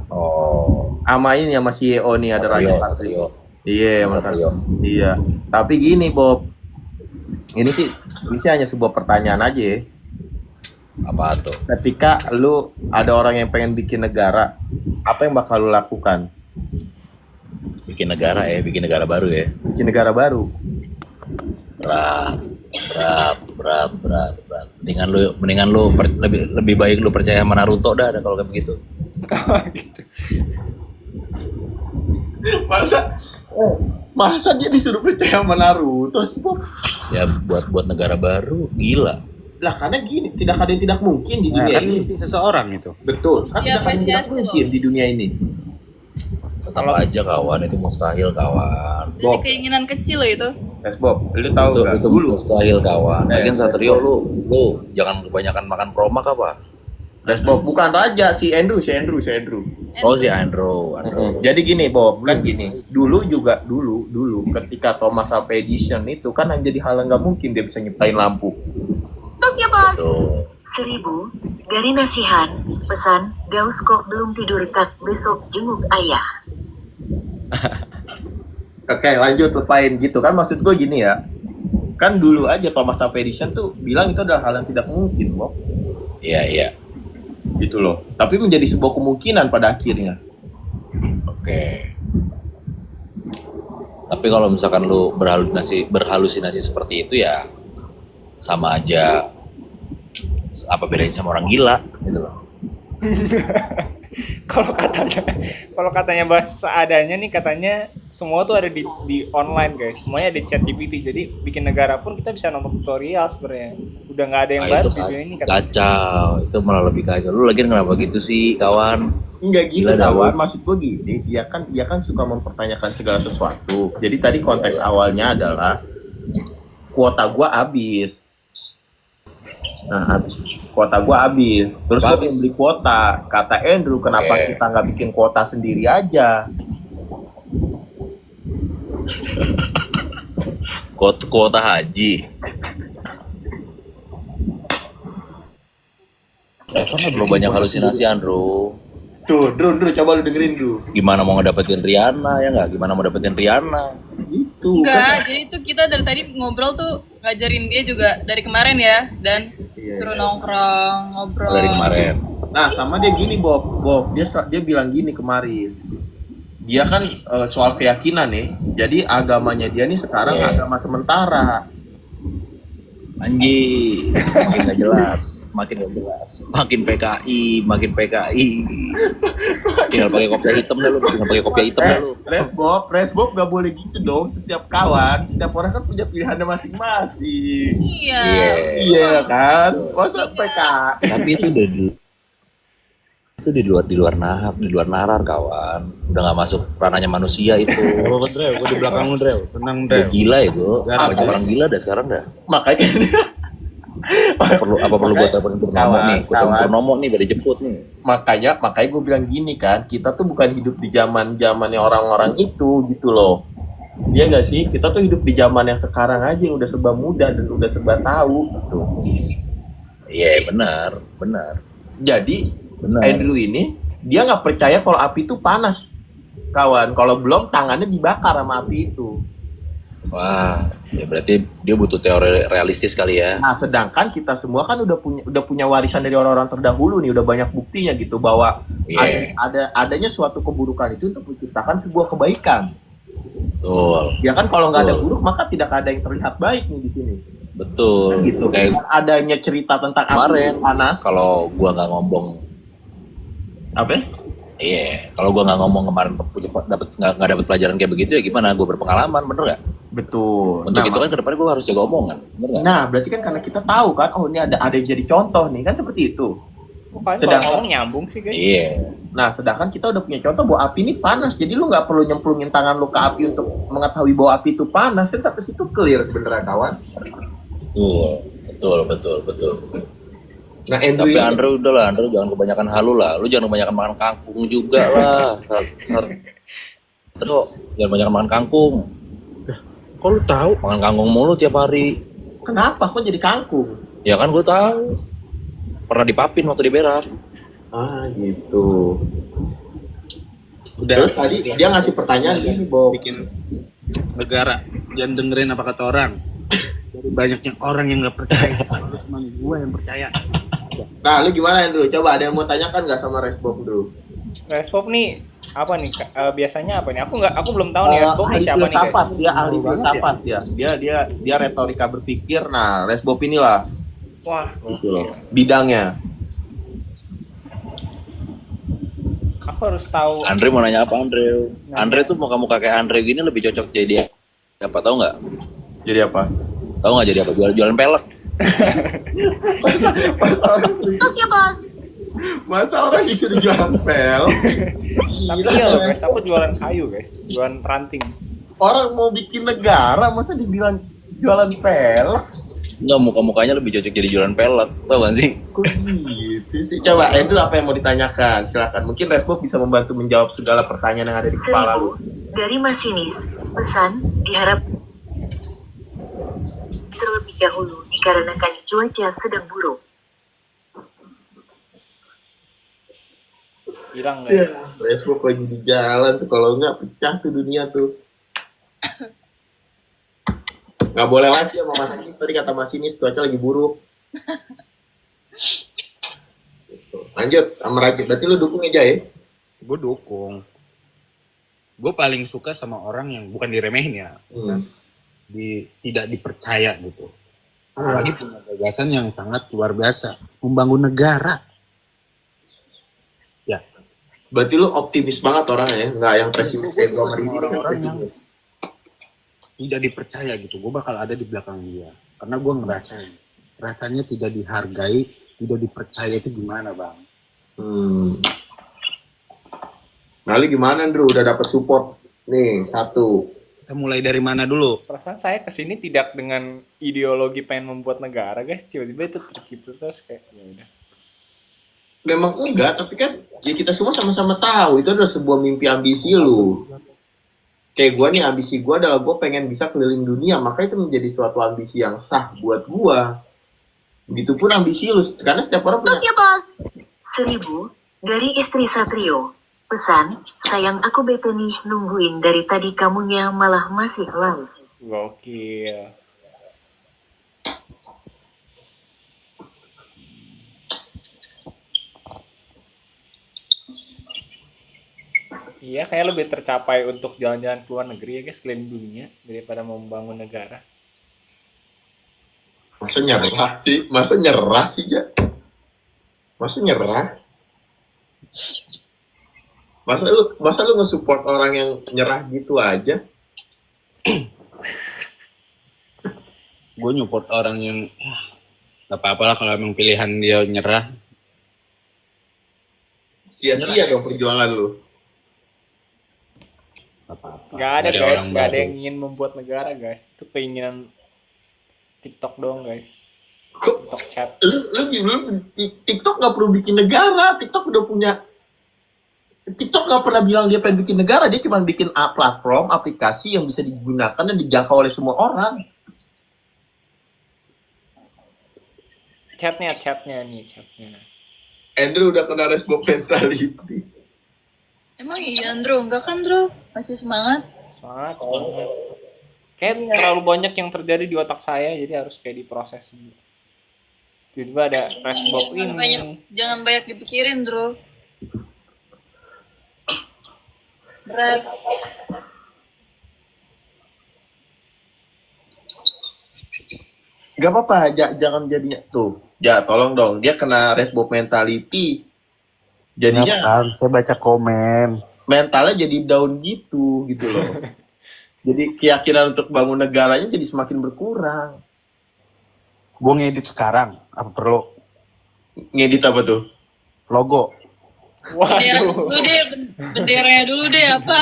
Oh, Sama ini sama CEO nih, ada Raja Satrio. Satrio. Iya, Mas Satrio. Iya. Tapi gini, Bob. Ini sih hanya sebuah pertanyaan aja ya. Apa tuh? Ketika lu ada orang yang pengen bikin negara, apa yang bakal lu lakukan? Bikin negara baru ya. Bikin negara baru. Berat. Mendingan lu lebih baik lu percaya sama Naruto dah kalau kayak begitu. Masa dia disuruh percaya sama Naruto sih, Bob? Ya buat negara baru, gila. Lah karena gini, tidak ada yang tidak mungkin di Nah, dunia kan ini. mimpi seseorang itu. Betul. Kan Iya, tidak ada yang tidak apresiasi mungkin di dunia ini. Tetap aja kawan, itu mustahil kawan. Jadi Bob. keinginan kecil loh itu. Bob, lu tahu nggak? Itu Dulu, mustahil kawan. Lagian Eh, Satrio lu jangan kebanyakan makan promak apa? Bob, bukan Raja, si Andrew. Oh si Andrew. Jadi gini, Bob, kan gini. Dulu ketika Thomas Alva Edison itu kan yang jadi hal yang nggak mungkin dia bisa nyiptain lampu. Tuh. 1000, dari Nasihan, pesan, Gaus kok belum tidur kak, besok jenguk ayah. Oke, lanjut lupain gitu kan, maksud gue gini ya. Kan dulu aja Thomas Alva Edison tuh bilang itu adalah hal yang tidak mungkin, Bob. Iya. Gitu loh. Tapi menjadi sebuah kemungkinan pada akhirnya. Oke. Tapi kalau misalkan lu berhalusinasi seperti itu ya sama aja, apa bedanya sama orang gila gitu loh. Kalau katanya bahasa adanya nih, katanya semua tuh ada di online guys, semuanya ada di ChatGPT. Jadi bikin negara pun kita bisa nonton tutorial sebenarnya. Udah nggak ada yang Nah, baru itu di dunia ini katanya. kacau, itu malah lebih kacau. Lu lagi kenapa gitu sih kawan? Enggak gitu, Gila dah, kawan. Bob. Maksud gue gini, dia kan suka mempertanyakan segala sesuatu. Jadi tadi konteks awalnya adalah kuota gua habis. Nah, kuota gua habis. Terus gua pengen beli kuota. Kata Andrew, kenapa Oke. kita nggak bikin kuota sendiri aja? Kuota haji. Lu banyak halusinasi Andrew. Tuh, Drew, coba lu dengerin dulu. Gimana mau ngedapetin Rihanna ya nggak? Gimana mau dapetin Rihanna? Itu. Enggak, jadi itu kita dari tadi ngobrol tuh ngajarin dia juga dari kemarin ya, dan Iya, suruh iya. nongkrong, ngobrol. Dari kemarin. Nah, sama dia gini, Bob. Dia bilang gini kemarin. Dia kan soal keyakinan nih. Jadi agamanya dia nih sekarang Iya. agama sementara. Anjing, makin gak jelas, makin PKI. Tinggal pakai kopiah hitam dah lu, Resbob gak boleh gitu dong. Setiap kawan, setiap orang kan punya pilihannya masing-masing. Iya. Iya kan? Masa PKI? Tapi itu di luar nalar kawan. Udah nggak masuk ranahnya manusia itu. Apa Drew? Gue di belakang lu Drew. Tenang Udah Drew. gila itu. Garang, Banyak orang gila dah sekarang dah. Makanya Perlu gue telepon Purnomo nih? Gue telepon kawan. Purnomo nih biar dijemput nih. makanya gue bilang gini kan, kita tuh bukan hidup di zamannya orang-orang itu gitu loh. Iya nggak sih? Kita tuh hidup di zaman yang sekarang aja yang udah serba mudah dan udah serba tahu gitu. Iya benar. Jadi Benar. Andrew ini dia nggak percaya kalau api itu panas, kawan. Kalau belum tangannya dibakar sama api itu. Wah, ya berarti dia butuh teori realistis kali ya. Nah, sedangkan kita semua kan udah punya warisan dari orang-orang terdahulu nih, udah banyak buktinya gitu bahwa Iya. adanya suatu keburukan itu untuk menciptakan sebuah kebaikan. Betul. Ya kan kalau nggak ada Betul. buruk maka tidak ada yang terlihat baik nih di sini. Betul. Gitu. Kayak Adanya cerita tentang kemarin api panas. kalau gua nggak ngomong, Apa? iya, kalau gua nggak ngomong kemarin nggak dapat pelajaran kayak begitu ya gimana? Gua berpengalaman, bener nggak? Betul. Untuk itu kan kedepannya gua harus jaga omongan, bener nggak? Nah, berarti kan karena kita tahu kan, oh ini ada yang jadi contoh nih, kan seperti itu. Bukan Sedang- kalau ngomong nyambung sih guys. Iya. Nah, sedangkan kita udah punya contoh bahwa api ini panas, jadi lu nggak perlu nyemplungin tangan lu ke api untuk mengetahui bahwa api itu panas, kan sampai situ clear beneran kawan. Betul. Nah, Andrew Tapi ini, Andre udah lah, Andre jangan kebanyakan halu lah. Lu jangan kebanyakan makan kangkung juga lah. Terus jangan kebanyakan makan kangkung. Kok lu tahu? Makan kangkung mulu tiap hari. kenapa kok jadi kangkung? Ya kan gue tahu. Pernah dipapin waktu di Berak. Ah, gitu. Udah. Terus tadi dia ngasih pertanyaan gini, Bob. Bikin negara. Jangan dengerin apa kata orang. Dari banyaknya orang yang nggak percaya. Harus cuma gue yang percaya. Nah, lu gimana Andrew? Coba ada yang mau tanyakan nggak sama Resbob dulu? Respop nih apa nih? Biasanya apa nih? Aku belum tahu nih Respop nih Ahli siapa nih guys. filsafat, dia ahli Banget filsafat dia retorika berpikir. Nah, Resbob inilah Wah, gitu loh, bidangnya. aku harus tahu. Andre mau nanya apa Andre? Andre tuh muka-muka kayak Andre gini lebih cocok jadi apa, tahu nggak? Jadi apa? Tahu nggak jadi apa? Jualan pelek. Sos ya bos. Masa orang disuruh jualan pel? Tapi iya loh guys, aku jualan kayu guys, jualan ranting. Orang mau bikin negara, masa dibilang jualan pel? Nggak, muka-mukanya lebih cocok jadi jualan pelek. Tahu nggak sih? Kok gitu sih? Coba Andrew apa yang mau ditanyakan? Silakan. Mungkin Resbob bisa membantu menjawab segala pertanyaan yang ada di kepala lu. Dari masinis, pesan diharap terlebih dahulu dikarenakan cuaca sedang buruk. Hilang guys. Resbob lagi di jalan tuh, kalau nggak pecah tuh dunia tuh. Nggak boleh lagi sama masinis, tadi kata masinis cuaca lagi buruk. Gitu. Lanjut sama Rajit, berarti lu dukung aja ya? Gue dukung. Gue paling suka sama orang yang bukan diremehin ya. Tidak dipercaya gitu. Apalagi punya gagasan yang sangat luar biasa. Membangun negara. Ya. Berarti lu optimis banget orangnya ya? Nggak yang pesimis kayak gue hari ini. Orang-orang yang tidak dipercaya gitu. Gue bakal ada di belakang dia. Karena gue ngerasain. Rasanya tidak dihargai, tidak dipercaya itu gimana bang? Nah, lu gimana Andrew? Udah dapet support nih, satu. Kita mulai dari mana dulu? Perasaan saya kesini tidak dengan ideologi pengen membuat negara guys, tiba-tiba itu tercipta terus kayak ya udah. Memang enggak, tapi kan ya kita semua sama-sama tahu itu adalah sebuah mimpi ambisi lu. Kayak gue nih, ambisi gue adalah gue pengen bisa keliling dunia, maka itu menjadi suatu ambisi yang sah buat gue. Begitupun ambisi lu, karena setiap orang Sos punya. ya bos. 1000 dari istri Satrio. Pesan, sayang aku bete nih nungguin dari tadi kamunya malah masih live. Gokil. Iya, kayak lebih tercapai untuk jalan-jalan ke luar negeri ya guys, keliling dunia daripada membangun negara. Masa nyerah sih? Masa nyerah sih, Ja? Masa nyerah? Masa lu nge-support orang yang nyerah gitu aja? Gue nyupport orang yang gak apa-apa lah kalau emang pilihan dia nyerah. Sia-sia dong perjuangan lu. Gak apa-apa. Nggak ada Dari guys, orang nggak ada baru. yang ingin membuat negara guys. Itu keinginan TikTok doang guys. Kok TikTok chat. lu TikTok nggak perlu bikin negara. TikTok udah punya. TikTok nggak pernah bilang dia pengen bikin negara. Dia cuma bikin platform, aplikasi yang bisa digunakan dan dijangkau oleh semua orang. Chatnya nih. Andrew udah kena resbok mentality. Emang iya, Andrew? Enggak kan, Andrew? Masih semangat? Semangat. Kayak terlalu banyak yang terjadi di otak saya, jadi harus kayak diproses dulu. Tiba-tiba ada flashback ini. Jangan banyak dipikirin, Andrew. Berat. Gak apa-apa, jangan jadinya tuh. Ja, tolong dong. Dia kena resbok mentality. Jadinya Kenapa? Saya baca komen. mentalnya jadi down gitu loh. Jadi keyakinan untuk bangun negaranya jadi semakin berkurang. Gue ngedit sekarang. Apa perlu? Ngedit apa tuh? Logo. Bendera Waduh. dulu deh, benderanya dulu deh, apa?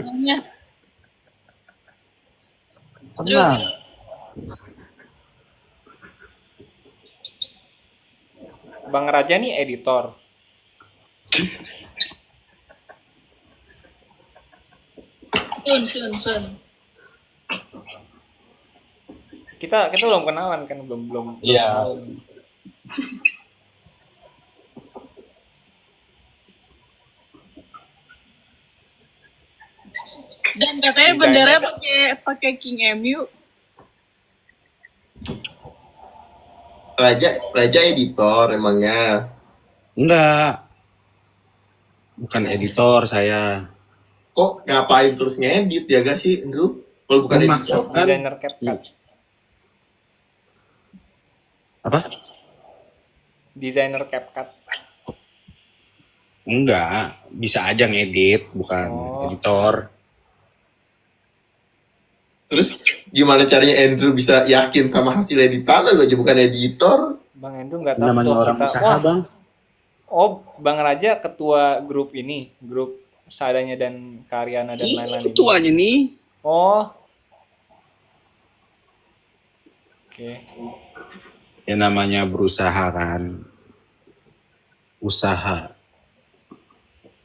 Namanya. Tenang. Bang Raja nih editor. Sun. Kita belum kenalan kan, belum. Iya. Kenalan. Dan katanya Desainnya benderanya pakai King MU. Raja editor emangnya. Enggak. Bukan editor saya. Kok ngapain terus ngedit ya gak sih, Andrew? Kalau bukan editor. Memaksakan. Desainer CapCut. Apa? Desainer CapCut. Enggak. Bisa aja ngedit. Bukan Oh. editor. Terus gimana caranya Andrew bisa yakin sama hasil editan? Lu aja bukan editor. Bang Endo nggak tahu Namanya tuh orang kita. usaha, Wah, Bang. oh Bang Raja ketua grup ini, grup seadanya dan Karyana dan lain-lain. Itu tuanya nih. Oh. Oke. Ya namanya berusaha kan. Usaha.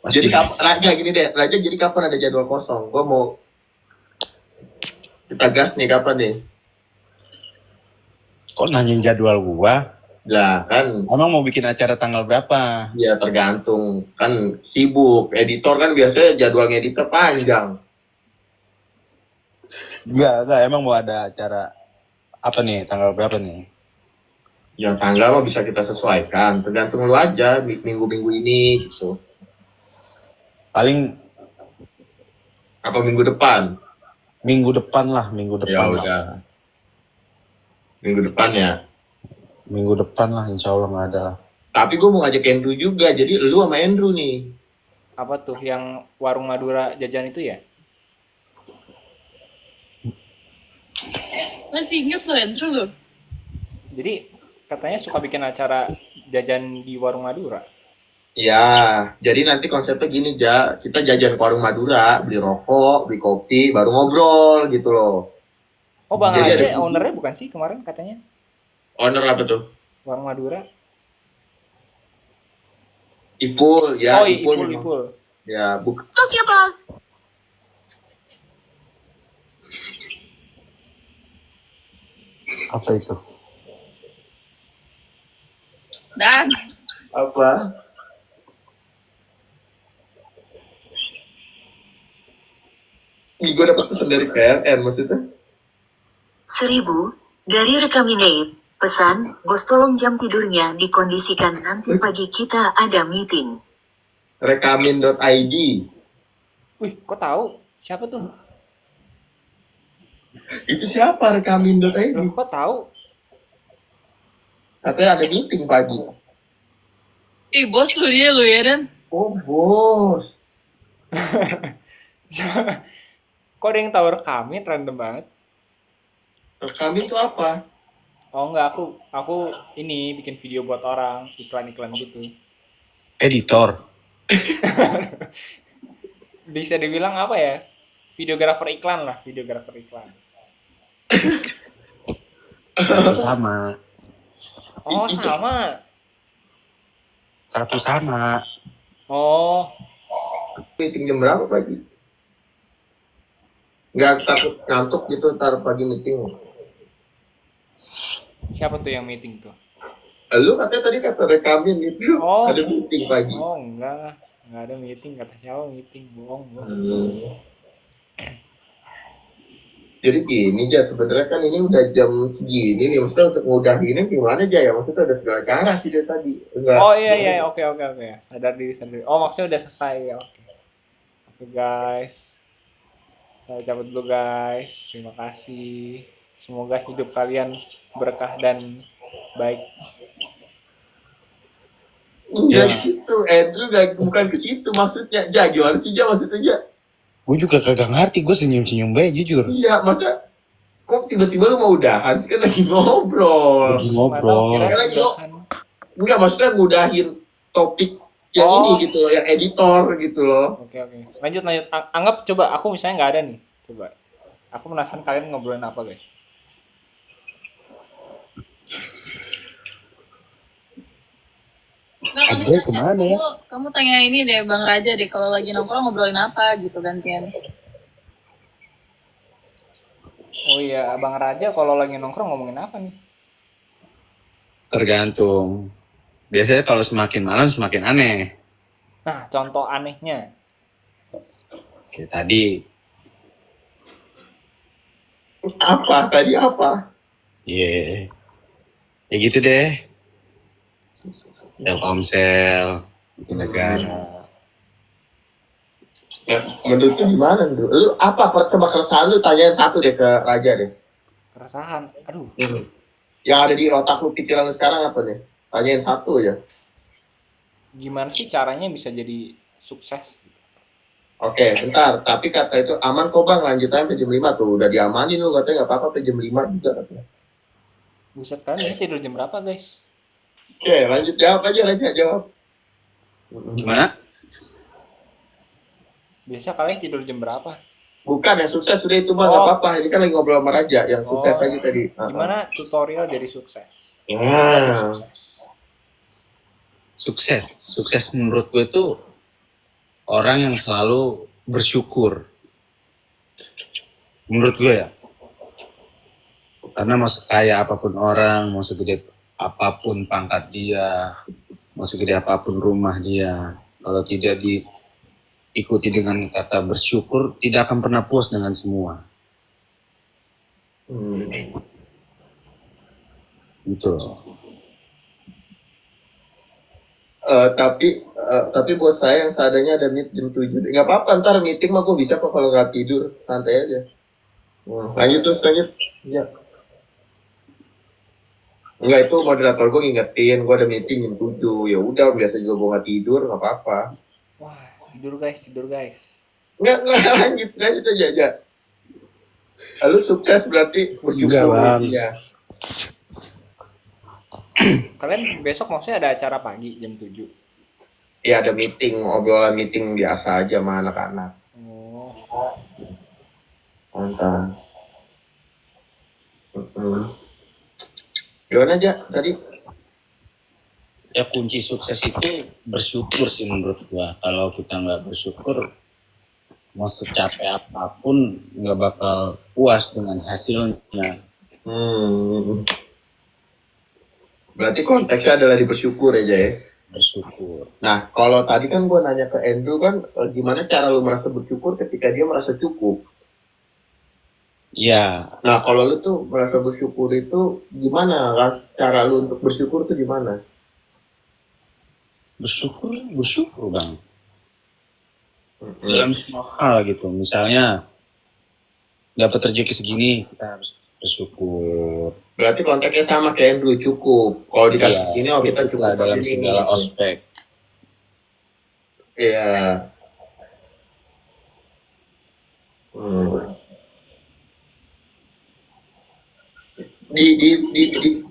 Pasti Jadi Raja gini deh, Raja jadi kapan ada jadwal kosong? Gua mau kita gas nih kapan nih? kok nanyain jadwal gua? Lah kan Emang mau bikin acara tanggal berapa? ya tergantung kan sibuk. Editor kan biasanya jadwal ngeditnya panjang. Enggak, emang mau ada acara apa nih? Tanggal berapa nih? Ya tanggal mah bisa kita sesuaikan. Tergantung lu aja minggu-minggu ini gitu. Paling Apa minggu depan? minggu depan lah. Ya udah. Minggu depan ya. Minggu depan lah, insya Allah nggak ada lah. Tapi gue mau ngajak Andrew juga. Jadi lu sama Andrew nih. Apa tuh yang warung Madura jajan itu ya? Masih inget lo, Andrew lo? Jadi katanya suka bikin acara jajan di warung Madura. Ya, jadi nanti konsepnya gini, Ja. Kita jajan ke warung Madura, beli rokok, beli kopi, baru ngobrol gitu loh. Oh Bang Jadi Raja ada- ownernya bukan sih kemarin katanya Owner apa tuh? warung Madura? Ipul, ya. Oh Ipul. Ya, bukan. Apa itu? Dan Apa? Ini gue dapat pesan dari PLN maksudnya. 1000, dari Rekaminate. Pesan, bos tolong jam tidurnya dikondisikan nanti pagi kita ada meeting. Rekamin.id. Wih, kok tahu? Siapa tuh? Itu siapa Rekamin.id? Loh, kok tahu? Katanya ada meeting pagi. Ih, bos lu dia lu ya, Dan. Oh, bos. Kok ada yang tahu rekamin random banget? Kami itu apa? Oh enggak, aku ini bikin video buat orang, iklan-iklan gitu. Editor. Bisa dibilang apa ya? Videografer iklan lah, videografer iklan. Sama. Oh, Itu. sama. Satu sama. Oh, Meeting jam berapa pagi? Nggak takut ngantuk gitu ntar pagi meeting. siapa tuh yang meeting tuh? Lu katanya tadi kata rekamin gitu. Oh. Ada meeting pagi. Oh, enggak ada meeting, kata siapa meeting, bohong. Jadi gini aja sebenarnya kan ini udah jam segini nih, maksudnya untuk ngudahinnya gimana aja ya, maksudnya ada segala cara sih dia tadi. Enggak. Oh iya, oke. Sadar diri. Oh, maksudnya udah selesai ya. Oke guys. Saya cabut dulu guys. Terima kasih. Semoga hidup kalian berkah dan baik. Enggak ke situ, Andrew bukan ke situ maksudnya. Ja, gimana sih Ja maksudnya Ja? Gue juga kagak ngerti, gue senyum-senyum bae jujur. Iya, masa kok tiba-tiba lu mau udahan? Kan lagi ngobrol. Lagi ngobrol. Kira Lagi Enggak, maksudnya ngudahin topik yang Oh. ini gitu loh, yang editor gitu loh. Oke. Lanjut. Anggap coba aku misalnya nggak ada nih. Coba. Aku penasaran kalian ngobrolin apa guys. Nggak, Andre kemana ya? Kamu tanya ini deh Bang Raja deh, kalau lagi nongkrong ngobrolin apa gitu gantian. Oh iya, Abang Raja kalau lagi nongkrong ngomongin apa nih? Tergantung. Biasanya kalau semakin malam semakin aneh. Nah, contoh anehnya. Kayak tadi, Apa? Tadi apa? ya gitu deh. Telkomsel, bikin negara. Ya, menurut lu gimana tuh? Lu apa coba keresahan lu tanyain satu deh ke Raja deh. Keresahan. Aduh, Yang ada di otak lu pikiran lu sekarang apa nih? Tanyain satu aja. gimana sih caranya bisa jadi sukses? Oke, bentar. Tapi kata itu aman kok Bang, lanjut aja sampai jam 5 tuh. Udah diamanin lu katanya nggak apa-apa sampai jam 5 juga katanya. Buset, kalian ini tidur jam berapa guys? Oke, lanjut jawab aja Raja, jawab. Gimana? Biasa kalian tidur jam berapa? Bukan yang sukses sudah itu Bang, nggak Oh. apa-apa. Ini kan lagi ngobrol sama Raja, yang sukses Oh. aja tadi. Gimana tutorial dari sukses? Nah. Sukses menurut gue itu orang yang selalu bersyukur. Menurut gue ya. Karena mau sekaya apapun orang, mau segede apapun pangkat dia, mau segede apapun rumah dia, kalau tidak diikuti dengan kata bersyukur, tidak akan pernah puas dengan semua. Gitu. Tapi buat saya yang seadanya ada meet jam 7. Nggak apa-apa, ntar meeting mah gue bisa kok kalau nggak tidur, santai aja. Lanjut. Ya. Enggak, itu moderator gue ngingetin, gue ada meeting jam 7. Ya udah, biasa juga gue nggak tidur, nggak apa-apa. Wah, tidur guys. Enggak, lanjut aja. Lalu sukses berarti bersyukur. Enggak, Bang. Ya. Kalian besok maksudnya ada acara pagi jam 7. Ya ada meeting, obrolan meeting biasa aja sama anak-anak. Oh, Mantap. Gimana aja tadi? Ya kunci sukses itu bersyukur sih menurut gua. Kalau kita nggak bersyukur, mau secapek apapun nggak bakal puas dengan hasilnya. Berarti konteksnya adalah di bersyukur aja ya. Bersyukur. Nah, kalau tadi kan gue nanya ke Andrew kan, gimana cara lu merasa bersyukur ketika dia merasa cukup? Ya, Nah, kalau lu tuh merasa bersyukur itu gimana? Cara lu untuk bersyukur tuh gimana? bersyukur bang. Dalam semua hal gitu. Misalnya dapat rezeki segini, kita harus bersyukur. Berarti konteksnya sama kayak Andrew, cukup. Kalau dikasih Iya, gini, oh kita cukup cukup lah dalam ini. segala aspek. Iya. Hmm.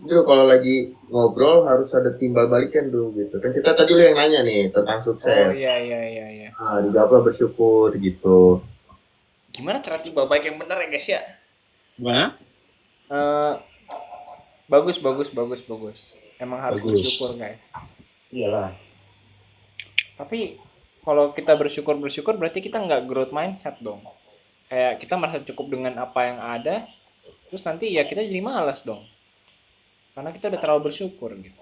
Dulu kalau lagi ngobrol harus ada timbal balikan dulu gitu. Kan kita tadi lu yang nanya nih tentang Oh sukses. iya. Nah, dijawablah bersyukur gitu. Gimana cara timbal balik yang benar ya guys ya? Gimana? Bagus. Emang harus Bagus. bersyukur guys. Iyalah. Tapi kalau kita bersyukur berarti kita nggak growth mindset dong. Kayak kita merasa cukup dengan apa yang ada, terus nanti ya kita jadi malas dong. Karena kita udah terlalu bersyukur gitu.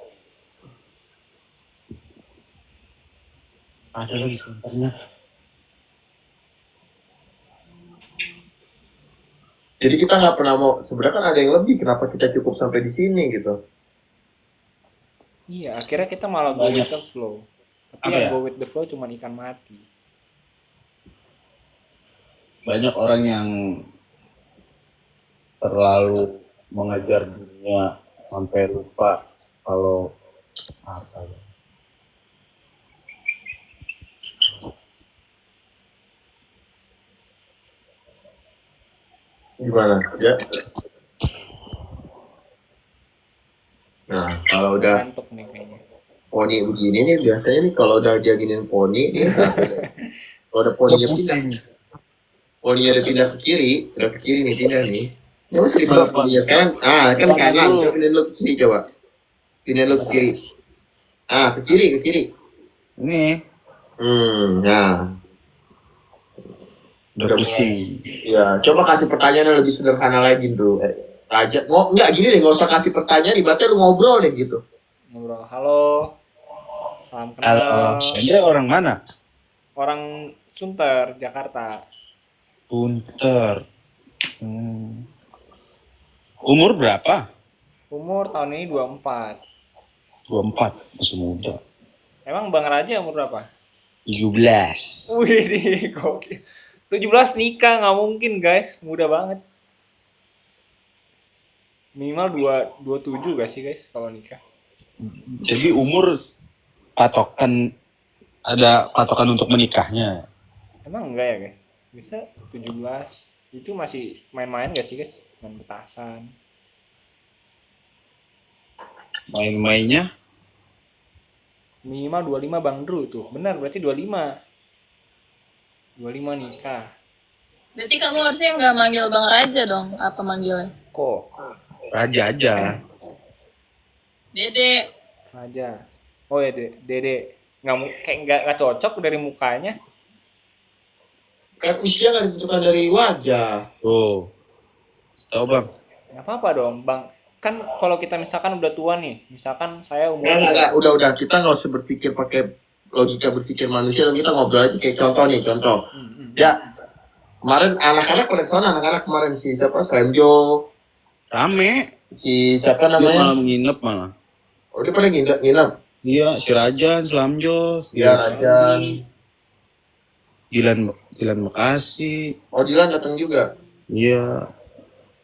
Ada lagi sebenarnya. Jadi kita nggak pernah mau. Sebenarnya kan ada yang lebih. Kenapa kita cukup sampai di sini gitu? Iya, akhirnya kita malah go with the flow. Tapi Apa yang ya? go with the flow cuma ikan mati. Banyak orang yang terlalu mengejar dunia sampai lupa kalau apa ya. Gimana? Ya. Nah, kalau udah Ngantuk nih kayaknya. poni begini nih biasanya nih kalau udah dia giniin poni nih kalau ada poninya pindah, poninya ada pindah ke kiri, udah ke kiri nih pindah nih. Ini masih di bawah poninya kan? Kan kanan, coba pindahin lu ke kiri coba. Pindahin lu ke kiri. Ke kiri. Ini Nah. udah pusing. Ya, coba kasih pertanyaan yang lebih sederhana lagi dulu. Raja, enggak gini deh, nggak usah kasih pertanyaan, ibaratnya lu ngobrol deh gitu. Ngobrol, halo, salam Halo. kenal. Anda orang mana? Orang Sunter, Jakarta. Punter. Umur berapa? Umur tahun ini 24. 24, masih muda. Emang Bang Raja umur berapa? 17. Wih, gokil. 17 nikah, nggak mungkin guys, muda banget. Minimal 27 gak sih guys kalau nikah? Jadi umur patokan, ada patokan untuk menikahnya. Emang enggak ya guys? Bisa 17, itu masih main-main gak sih guys? Main petasan. Main-mainnya Minimal 25 Bang Drew tuh. Benar, berarti 25. 25 nikah. Berarti kamu harusnya nggak manggil Bang Raja dong. Apa manggilnya? Kok? raja aja. Dede. Raja. Oh ya Dede. Kayak nggak cocok dari mukanya. Kan usia nggak ditentukan dari wajah. Tuh. Tahu bang. Nggak apa-apa dong Bang. Kan kalau kita misalkan udah tua nih. Misalkan saya umur... Udah. Kita nggak usah berpikir pakai logika berpikir manusia. Kita ngobrol aja kayak contoh. Ya, kemarin anak-anak pada sana, anak-anak kemarin si siapa? Slamjo. Rame. Si siapa Dia namanya? malah nginep malah. Oh, dia pada nginep. Iya, si Rajan, Slamjo, si Iya, Rajan. Dilan Bekasi. Oh, Dilan datang juga. Iya.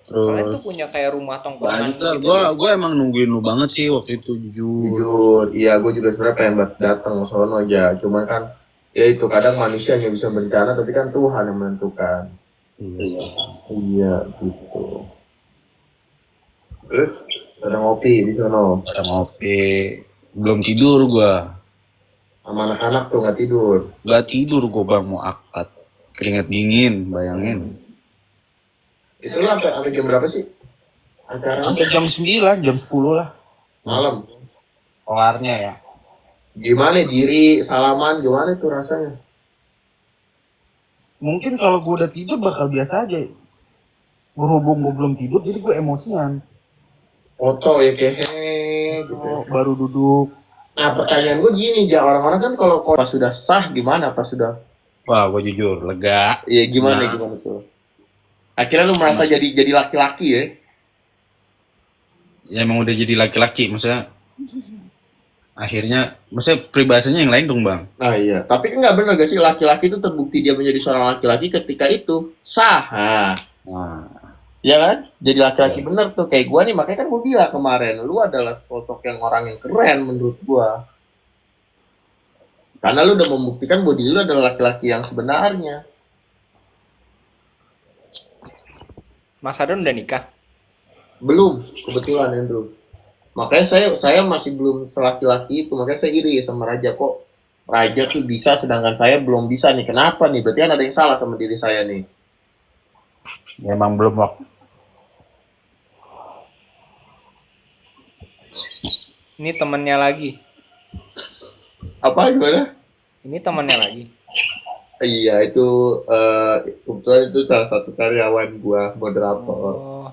Kalian tuh Terus punya kayak rumah tongkrongan banyak. gitu. Gua emang nungguin lu banget sih waktu itu jujur. Jujur, iya gue juga sebenarnya pengen datang ke sono aja. Cuman kan, ya itu kadang manusia yang bisa berencana, tapi kan Tuhan yang menentukan. Iya, gitu. Terus ada ngopi di sono. Ada ngopi. Belum tidur gua. Sama anak-anak tuh nggak tidur. Gak tidur gua bang, mau akad. Keringat dingin, bayangin. Itu lu sampai jam berapa sih? Acara Sampai jam 9, jam 10 lah. malam. Kelarnya ya. Gimana diri, salaman, gimana tuh rasanya? Mungkin kalau gua udah tidur bakal biasa aja. Berhubung gua belum tidur, jadi gua emosian. Foto ya kayak gitu. Baru duduk. Nah pertanyaan gue gini, ya orang-orang kan kalau pas sudah sah gimana? Pas sudah, Wah, gua jujur, lega. iya gimana Nah. gimana tuh? Akhirnya lu merasa jadi laki-laki ya? Ya emang udah jadi laki-laki, maksudnya akhirnya, maksudnya peribahasanya yang lain dong bang. Nah iya, tapi kan nggak benar gak sih laki-laki itu terbukti dia menjadi seorang laki-laki ketika itu sah. Nah, Ya kan? Jadi laki-laki bener tuh kayak gua nih, makanya kan gua bilang kemarin, lu adalah sosok yang orang yang keren menurut gua. Karena lu udah membuktikan bahwa diri lu adalah laki-laki yang sebenarnya. Mas Adon udah nikah? Belum, kebetulan Andrew. Makanya saya masih belum selaki-laki itu, makanya saya iri sama Raja kok. Raja tuh bisa sedangkan saya belum bisa nih. Kenapa nih? Berarti kan ada yang salah sama diri saya nih. Memang belum waktu. Ini temennya lagi. Apa gimana? Ini temennya lagi. Iya, itu kebetulan itu salah satu karyawan gua, moderator. Oh,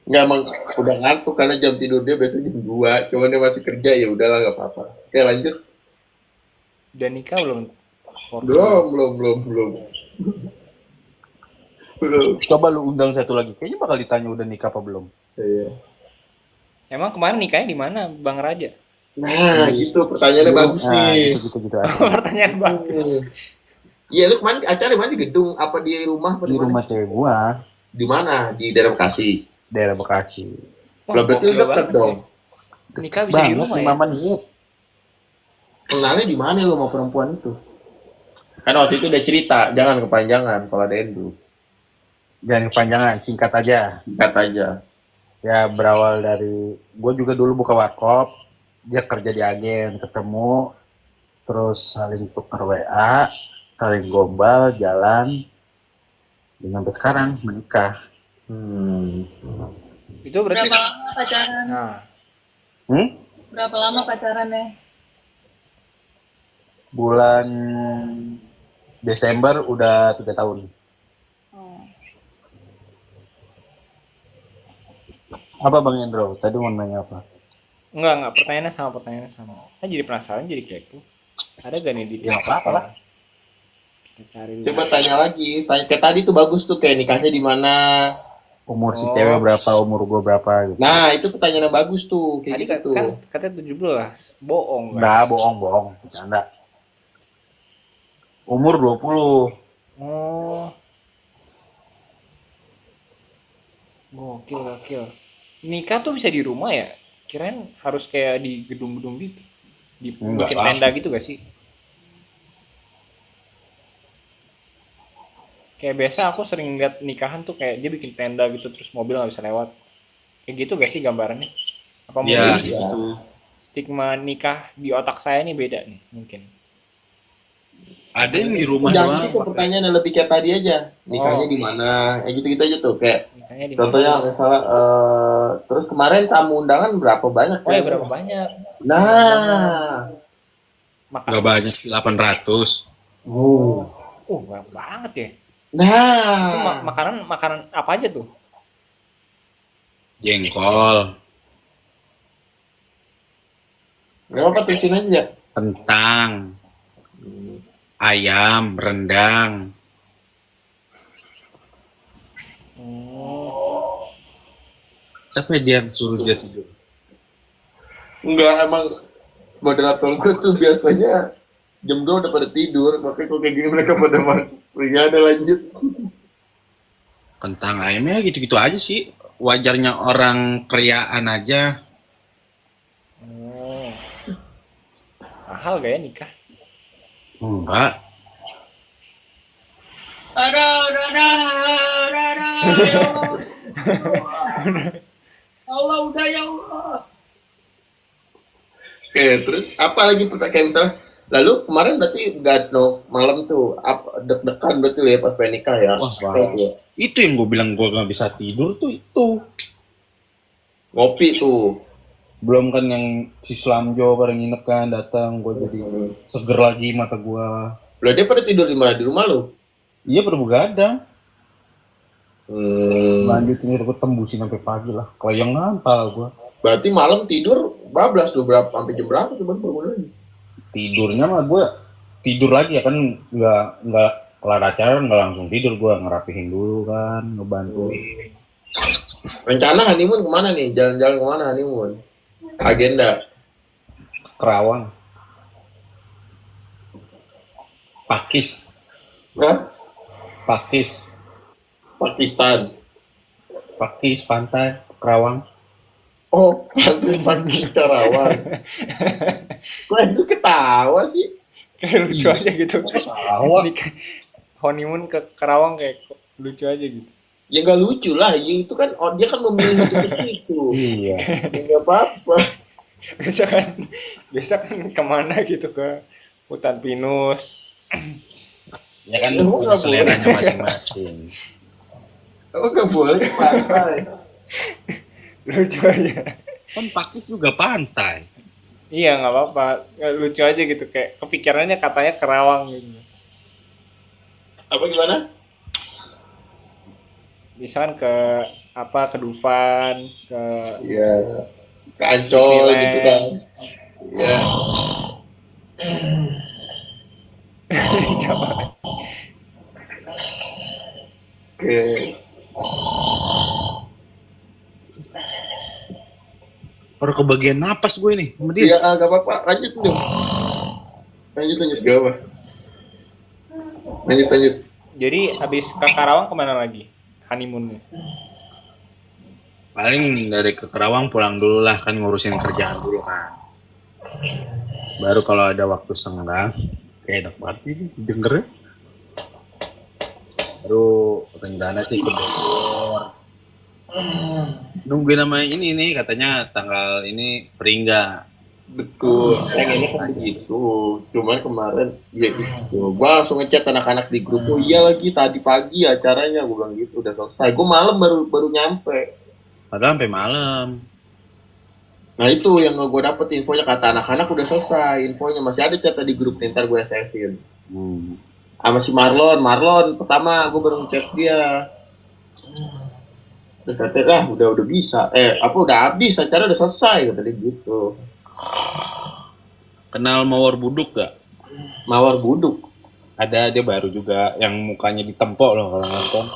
Nggak, emang udah ngantuk karena jam tidur dia biasanya jam 2. Cuman dia masih kerja, ya udahlah nggak apa-apa. Oke, lanjut. udah nikah belum? Belum. Coba lu undang satu lagi. Kayaknya bakal ditanya udah nikah apa belum. Iya. Emang kemarin nikahnya di mana, Bang Raja? Nah, gitu pertanyaannya bagus Nah, nih. gitu Pertanyaan bagus. Iya, lu kemarin acara di mana, di gedung apa di rumah? Apa di rumah cewek gua, Di mana? Di daerah Bekasi. daerah Bekasi. Wah, Lah berarti gokil dekat banget dong. sih. Nikah bisa di Banget rumah 5 ya? menit. Kenalnya di mana lu sama perempuan itu? Kan waktu itu udah cerita, jangan kepanjangan kalau ada Endu. Jangan kepanjangan, singkat aja. Singkat aja. Ya berawal dari gue juga dulu buka warkop, dia kerja di agen, ketemu, terus saling tukar WA, saling gombal, jalan, dan sampai sekarang menikah. Itu berarti Berapa lama pacaran? nah, Berapa lama pacarannya? Bulan Desember udah 3 tahun. Oh. Apa Bang Endro? Tadi mau nanya apa? enggak, pertanyaannya sama. Kan jadi penasaran, jadi kepo. Ada gak nih di Ya, apa-apa lah. Kita cari dulu. Coba tanya lagi. Tanya kayak tadi tuh bagus tuh, kayak nikahnya di mana. Umur si Oh. cewek berapa, umur gue berapa gitu. Nah, itu pertanyaan yang bagus tuh, Tadi kayak gitu. kan katanya 17. Bohong kan? Nggak, bohong, bercanda. Umur 20. Oh. Gokil. Nikah tuh bisa di rumah ya? Kirain harus kayak di gedung-gedung gitu. Enggak Bikin lah. tenda gitu gak sih? Kayak biasa aku sering lihat nikahan tuh kayak dia bikin tenda gitu terus mobil nggak bisa lewat. Kayak gitu gak sih gambarannya? Apa Ya, mungkin gitu. stigma nikah di otak saya nih beda nih mungkin. Ada yang di rumah Jangan doang. gitu pertanyaan yang lebih kayak tadi aja. Nikahnya Oh. di mana? Kayak gitu-gitu aja tuh. Kayak Nikahnya di contohnya mana? misalnya terus kemarin tamu undangan berapa banyak? Oh ya berapa banyak? Nah. Makan. Nggak banyak sih, 800. Banyak banget ya. Itu Nah. makanan apa aja tuh? Jengkol, Gak apa-apa terusin aja. kentang, ayam, rendang. Siapa dia yang suruh dia tidur? Enggak, emang moderator gue tuh biasanya jam 2 udah pada tidur. Makanya kalau kayak gini mereka pada masuk. Ya ada lanjut. Kentang ayamnya gitu-gitu aja sih. Wajarnya orang kriaan aja. Oh. Mahal gak ya nikah? Enggak. Allah udah ya Allah. Oke, terus apa lagi kayak misalnya lalu kemarin berarti nggak malam tuh apa deg-degan betul ya pas pengen nikah ya? Wah, Kayak gitu. Itu yang gue bilang gue nggak bisa tidur tuh itu. Ngopi tuh. Belum kan yang si Slamjo bareng nginep kan datang, gue jadi seger lagi mata gue. Lah dia pada tidur di mana? Di rumah lu? Iya baru begadang. Hmm. Lanjutin gue tembusin sampai pagi lah. Kelayang pala gue. Berarti malam tidur bablas tuh berapa sampai jam berapa tuh baru bangun lagi? Tidurnya mah gue tidur lagi ya kan nggak kelar acara nggak langsung tidur, gue ngerapihin dulu kan, ngebantuin. Rencana honeymoon kemana nih? Jalan-jalan kemana honeymoon? Agenda. Kerawang. Pakis. Hah? Pakis. Pakistan. Pakis, pantai, Kerawang. Oh, pantai Karawang. Kok itu ketawa sih? Kayak lucu aja gitu. Ketawa. Honeymoon ke Karawang kayak lucu aja gitu. Ya nggak lucu lah, ya itu kan dia kan memilih untuk ke situ. Iya. Ya nggak apa-apa. Biasa kan kemana gitu, ke hutan pinus. Ya kan Ya, punya nggak seleranya masing-masing. Oh nggak boleh ke pantai. Lucu aja. Kan Pakis juga pantai. Iya, nggak apa-apa. Lucu aja gitu, kayak kepikirannya katanya Kerawang gitu. Apa gimana? Misalkan ke ke Dufan, ke Iya. Ke Ancol gitu kan. Iya. Oke. Baru kebagian napas gue nih sama dia. Iya, nggak apa-apa. Lanjut dong. Lanjut gak apa. Lanjut. Jadi habis ke Karawang kemana lagi honeymoonnya? Paling dari ke Kerawang pulang dulu lah, kan ngurusin kerjaan dulu kan. Baru kalau ada waktu senggang, kayak enak banget ini dengernya. Baru rencana sih ke Bogor. Nungguin namanya ini nih, katanya tanggal ini Peringga. Betul, pengennya kan begitu. Cuman kemarin ya gitu. Gua langsung ngechat anak-anak di grup. Oh iya lagi tadi pagi acaranya, gua bilang gitu udah selesai. Gua malam baru nyampe. Padahal sampai malam. Nah itu yang gue dapet infonya, kata anak-anak udah selesai infonya, masih ada chat di grup nih, ntar gue SS-in sama si Marlon pertama gue baru ngechat dia, terus katanya udah bisa, udah habis acara udah selesai kata dia gitu. Kenal Mawar Buduk gak? Mawar Buduk Ada, dia baru juga yang mukanya ditempok loh kalau nonton.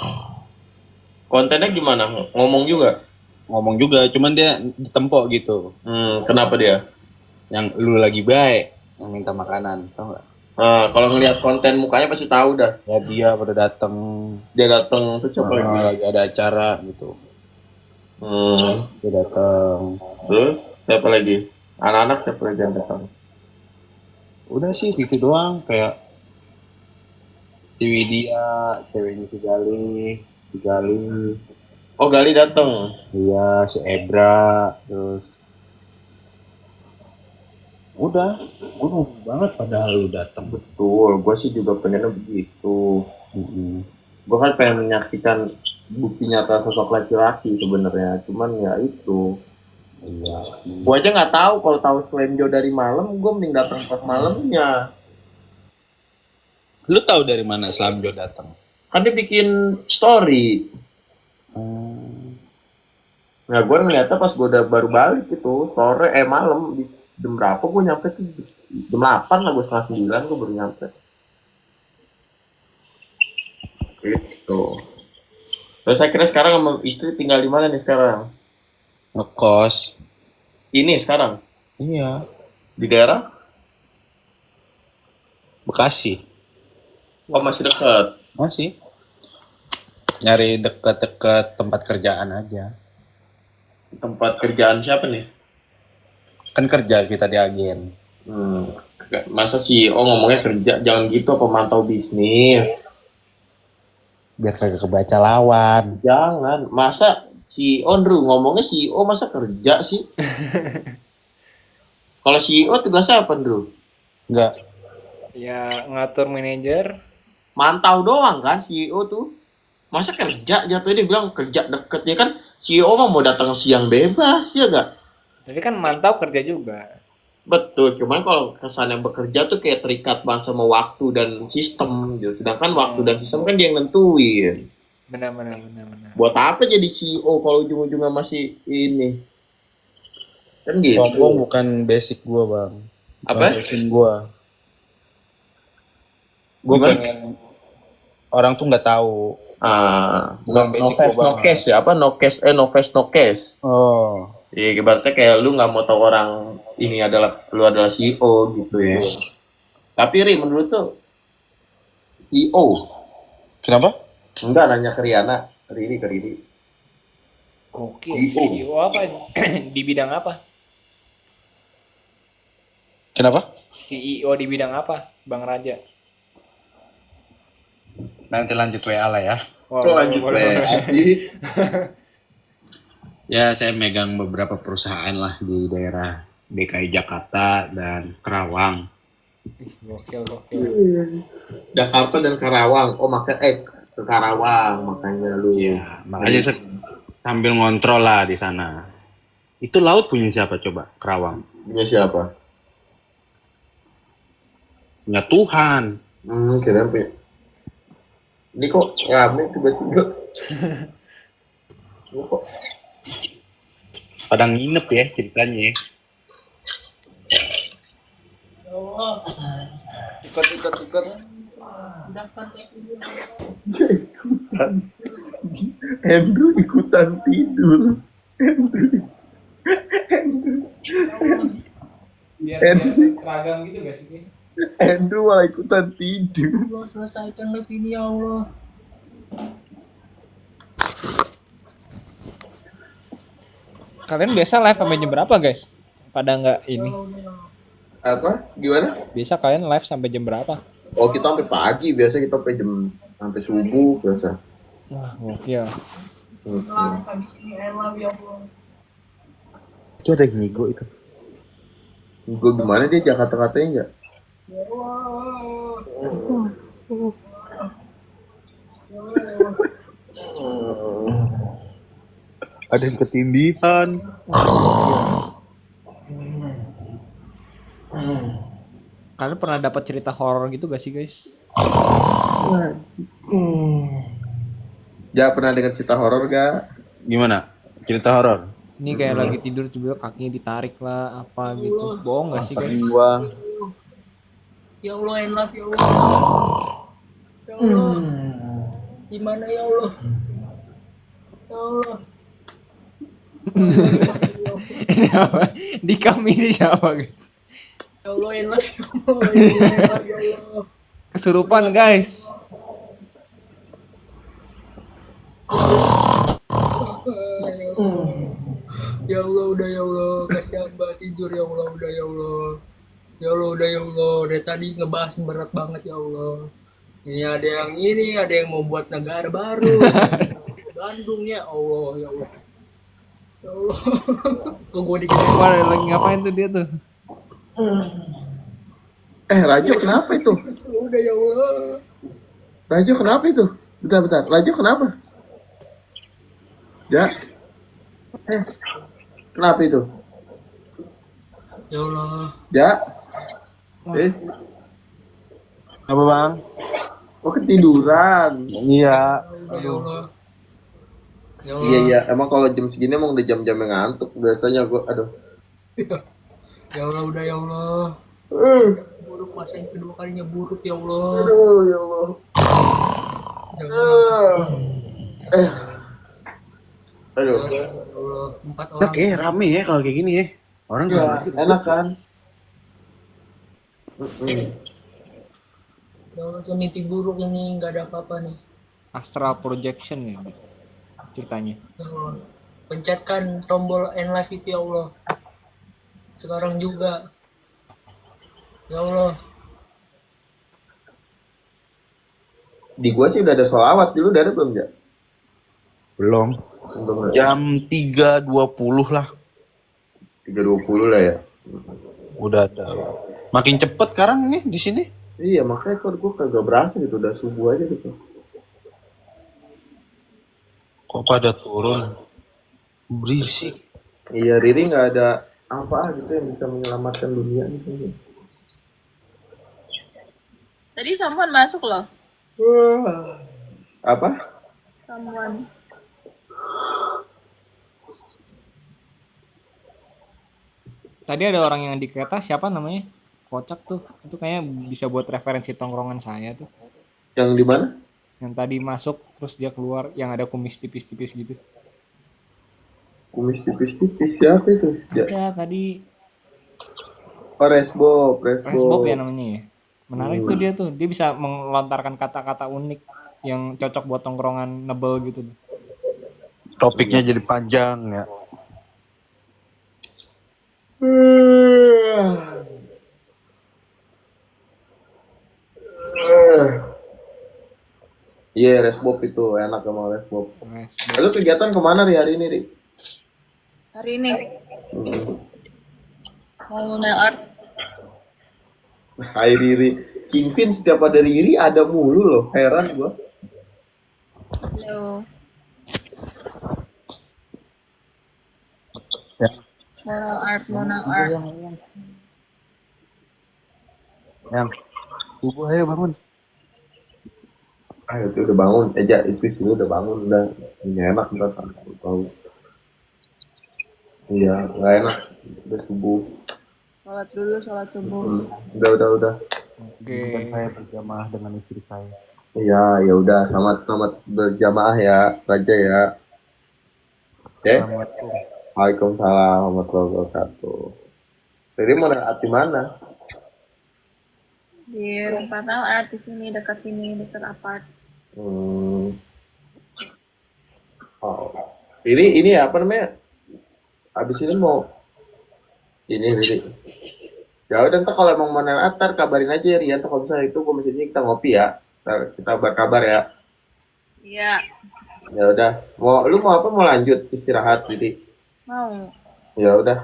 kontennya gimana, ngomong juga? Ngomong juga, cuman dia ditempok gitu. Kenapa dia? Yang lu lagi baik, yang minta makanan, tau gak? Nah, kalau ngelihat konten mukanya pasti tahu dah. Ya dia pada datang. Dia datang terus siapa lagi? Lagi ada acara gitu. Dia datang. Terus siapa lagi? Anak-anak siapa lagi yang datang? Udah sih gitu doang, kayak si Widya, ceweknya si Gali. Oh Gali datang. Iya, si Ebra, terus udah, gue nunggu banget padahal lu datang. Betul, gue sih juga pengennya begitu. Gue kan pengen menyaksikan bukti nyata sosok laki-laki sebenarnya, cuman ya itu. Iya. Gue aja nggak tahu, kalau tahu Slenjo dari malam, gue mending datang pas malamnya. Lu tahu dari mana Slamjo datang? Kan dia bikin story. Nah gue ngeliatnya pas gue udah baru balik gitu, sore malam di jam berapa gue nyampe tuh, jam 8 lah, gue setengah 9 gue baru nyampe. Gitu. Terus akhirnya sekarang sama istri tinggal di mana nih sekarang? Ngekos. Ini sekarang Iya. di daerah? Bekasi. Oh masih dekat. Masih. Nyari deket-deket tempat kerjaan aja. Tempat kerjaan siapa nih? Kan kerja kita di agen. Masa CEO ngomongnya kerja, jangan gitu, pemantau bisnis. Biar kagak kebaca lawan. Jangan, masa CEO Andrew ngomongnya CEO masa kerja sih? Kalau CEO tugasnya apa Andrew? Enggak. Ya ngatur manajer. Mantau doang kan CEO tuh. Masa kerja jatuhnya, dia bilang kerja deket, ya kan CEO mah mau datang siang bebas ya gak? Tapi kan mantau kerja juga. Betul, cuman kalau kesannya bekerja tuh kayak terikat banget sama waktu dan sistem gitu. Sedangkan waktu dan sistem kan dia yang nentuin. Benar. Buat apa jadi CEO kalau ujung-ujungnya masih ini? Kan gitu. Ngomong bukan basic gua, Bang. Apa? Basic gua. Gua Gimana? pengen orang tuh nggak tahu. Bukan basic no face gua no banget. case ya? Apa no case no face no case? Oh. Iya, ibaratnya kayak lu nggak mau tahu orang ini lu adalah CEO gitu ya. Tapi Ri, menurut tuh CEO? Kenapa? Enggak, nanya ke Riana. Riri ke Riri. Oke, CEO apa? Di bidang apa? Kenapa? CEO di bidang apa, Bang Raja? Nanti lanjut WA lah ya. Wah, Kok lanjut boleh. sih? Ya, saya megang beberapa perusahaan lah di daerah DKI Jakarta dan Kerawang. Gokil, gokil. Jakarta dan Karawang. Oh makanya ke Karawang makanya lu. Iya, makanya saya sambil ngontrol lah di sana. Itu laut punya siapa coba? Kerawang. Punya siapa? Punya Tuhan. Kira apa? Ini kok rame tiba-tiba. Ini kok Padang nginep ya ceritanya ya. Ikut. Andrew ikutan tidur. Biar seragam gitu gak sih? Andrew malah ikutan tidur. Allah, selesaikan live ini ya Allah. Kalian biasa live sampai jam berapa, guys? Pada nggak ini? Apa? Gimana? Biasa kalian live sampai jam berapa? Oh kita sampai pagi biasa kita sampai jam sampai subuh biasa. Wah, gokil. Habis ini I love ya Allah. Itu ada yang ngigo itu. Gue gimana dia Jakarta katanya enggak? Ya Allah. Ada yang ketindihan. Kalian pernah dapat cerita horor gitu gak sih, guys? Ya pernah dengar cerita horor gak? Gimana? Cerita horor? Ini kayak lagi tidur tiba-tiba kakinya ditarik lah apa gitu. Bohong gak sih, guys? Gua. Ya Allah, I love ya Allah. Ya Allah. Gimana ya Allah? Ya Allah. Ini apa? Di kami ini siapa, guys? Ya Allah, I love ya Allah. Ya Allah, ya Allah. Kesurupan, guys. Ya Allah, udah ya Allah, kasih hamba tidur ya Allah, udah ya Allah. Ya Allah, udah ya Allah, dari tadi ngebahas berat banget ya Allah. Ini ada yang mau buat negara baru. Bandung ya Allah, ya Allah. Ya Allah. Kok gue dikira Wah, lagi ngapain tuh dia tuh? Rajo kenapa itu? udah ya Allah. Rajo kenapa itu? Bentar. Rajo kenapa? Ya. Kenapa itu? Ya Allah. Ya. Apa bang? Oh ketiduran. Iya. Udah ya Allah. Ya Allah. Iya. Emang kalau jam segini emang udah jam-jam yang ngantuk. Biasanya gue, aduh. Ya Allah, udah ya Allah. Buruk masa yang kedua kalinya buruk ya Allah. Aduh, ya Allah. Ya Allah. Aduh. Ya Allah. 4 Enak orang. ya, rame ya kalau kayak gini ya. Orang Ya, enak kan? Ya Allah, saya mimpi buruk ini, nggak ada apa-apa nih. Astral projection ya ceritanya. Ya Allah. Pencetkan tombol end live itu ya Allah. Sekarang juga. Ya Allah. Di gua sih udah ada sholawat dulu, udah ada belum ya? belum. Belum ada. Jam 3.20 lah. 3.20 lah ya. Udah ada. Makin cepet sekarang nih di sini. Iya makanya kok gua kagak berasa gitu, udah subuh aja gitu. Kok pada turun? Berisik. Iya Riri nggak ada apa gitu yang bisa menyelamatkan dunia gitu. Tadi someone masuk loh. Apa? Someone. Tadi ada orang yang di kereta, siapa namanya? Kocak tuh. Itu kayaknya bisa buat referensi tongkrongan saya tuh. Yang di mana? Yang tadi masuk terus dia keluar yang ada kumis tipis-tipis gitu. Kumis tipis-tipis siapa itu? Ya. Ya tadi Oh, Resbob. Bob ya namanya ya. Menarik tuh dia tuh. Dia bisa melontarkan kata-kata unik yang cocok buat tongkrongan nebel gitu. Topiknya jadi panjang ya. Iya, Resbob itu enak sama Resbob. Nice. Lalu kegiatan kemana nih hari ini, Ri? Hari ini Hmm. mau nail art. Hai Riri, Kingpin setiap ada Riri ada mulu loh, heran gua. Halo. Ya. Mau nail art. Yang subuh ayo bangun. Ah itu udah bangun, itu sih udah bangun udah. Ini enak ntar tahu. Iya, nggak enak. Udah subuh. Sholat dulu, sholat subuh. Udah. Oke. Dan saya berjamaah dengan istri saya. Iya, ya udah. Selamat berjamaah ya, Raja ya. Oke. Assalamualaikum. Waalaikumsalam warahmatullahi wabarakatuh. Jadi mau naik di mana? Di tempat nail art di sini, dekat apart. Oh. Ini ya, apa namanya? Abis ini mau ini. Ya udah, ntar kalau emang mau naik atar kabarin aja ya Rian. Kalau misalnya itu gue masih kita ngopi ya. Ntar kita berkabar ya. Iya, Ya udah. Lu mau apa? Mau lanjut istirahat jadi. mau. Ya udah.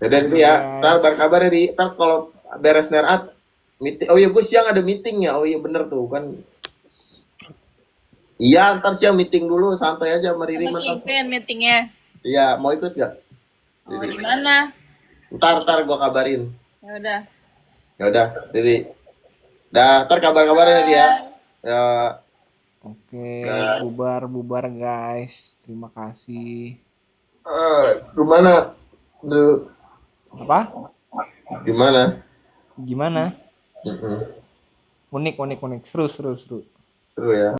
Yaudah itu ya. Ntar berkabar ya Ri. Ntar kalau beres nerat meeting. Oh iya, gue siang ada meeting ya. Oh iya bener tuh kan. Iya, ntar siang meeting dulu, santai aja sama Riri. Sama Ntar. Kevin meetingnya. Iya, mau ikut gak? Oh, di mana? Ntar gue kabarin. Ya udah. Ya udah, Riri. Dah, ntar kabar-kabarnya dia. Ya. Oke, Nah. bubar guys. Terima kasih. Gimana? Duh, Apa? gimana? Gimana? Mm-mm. Unik. Seru. Seru ya.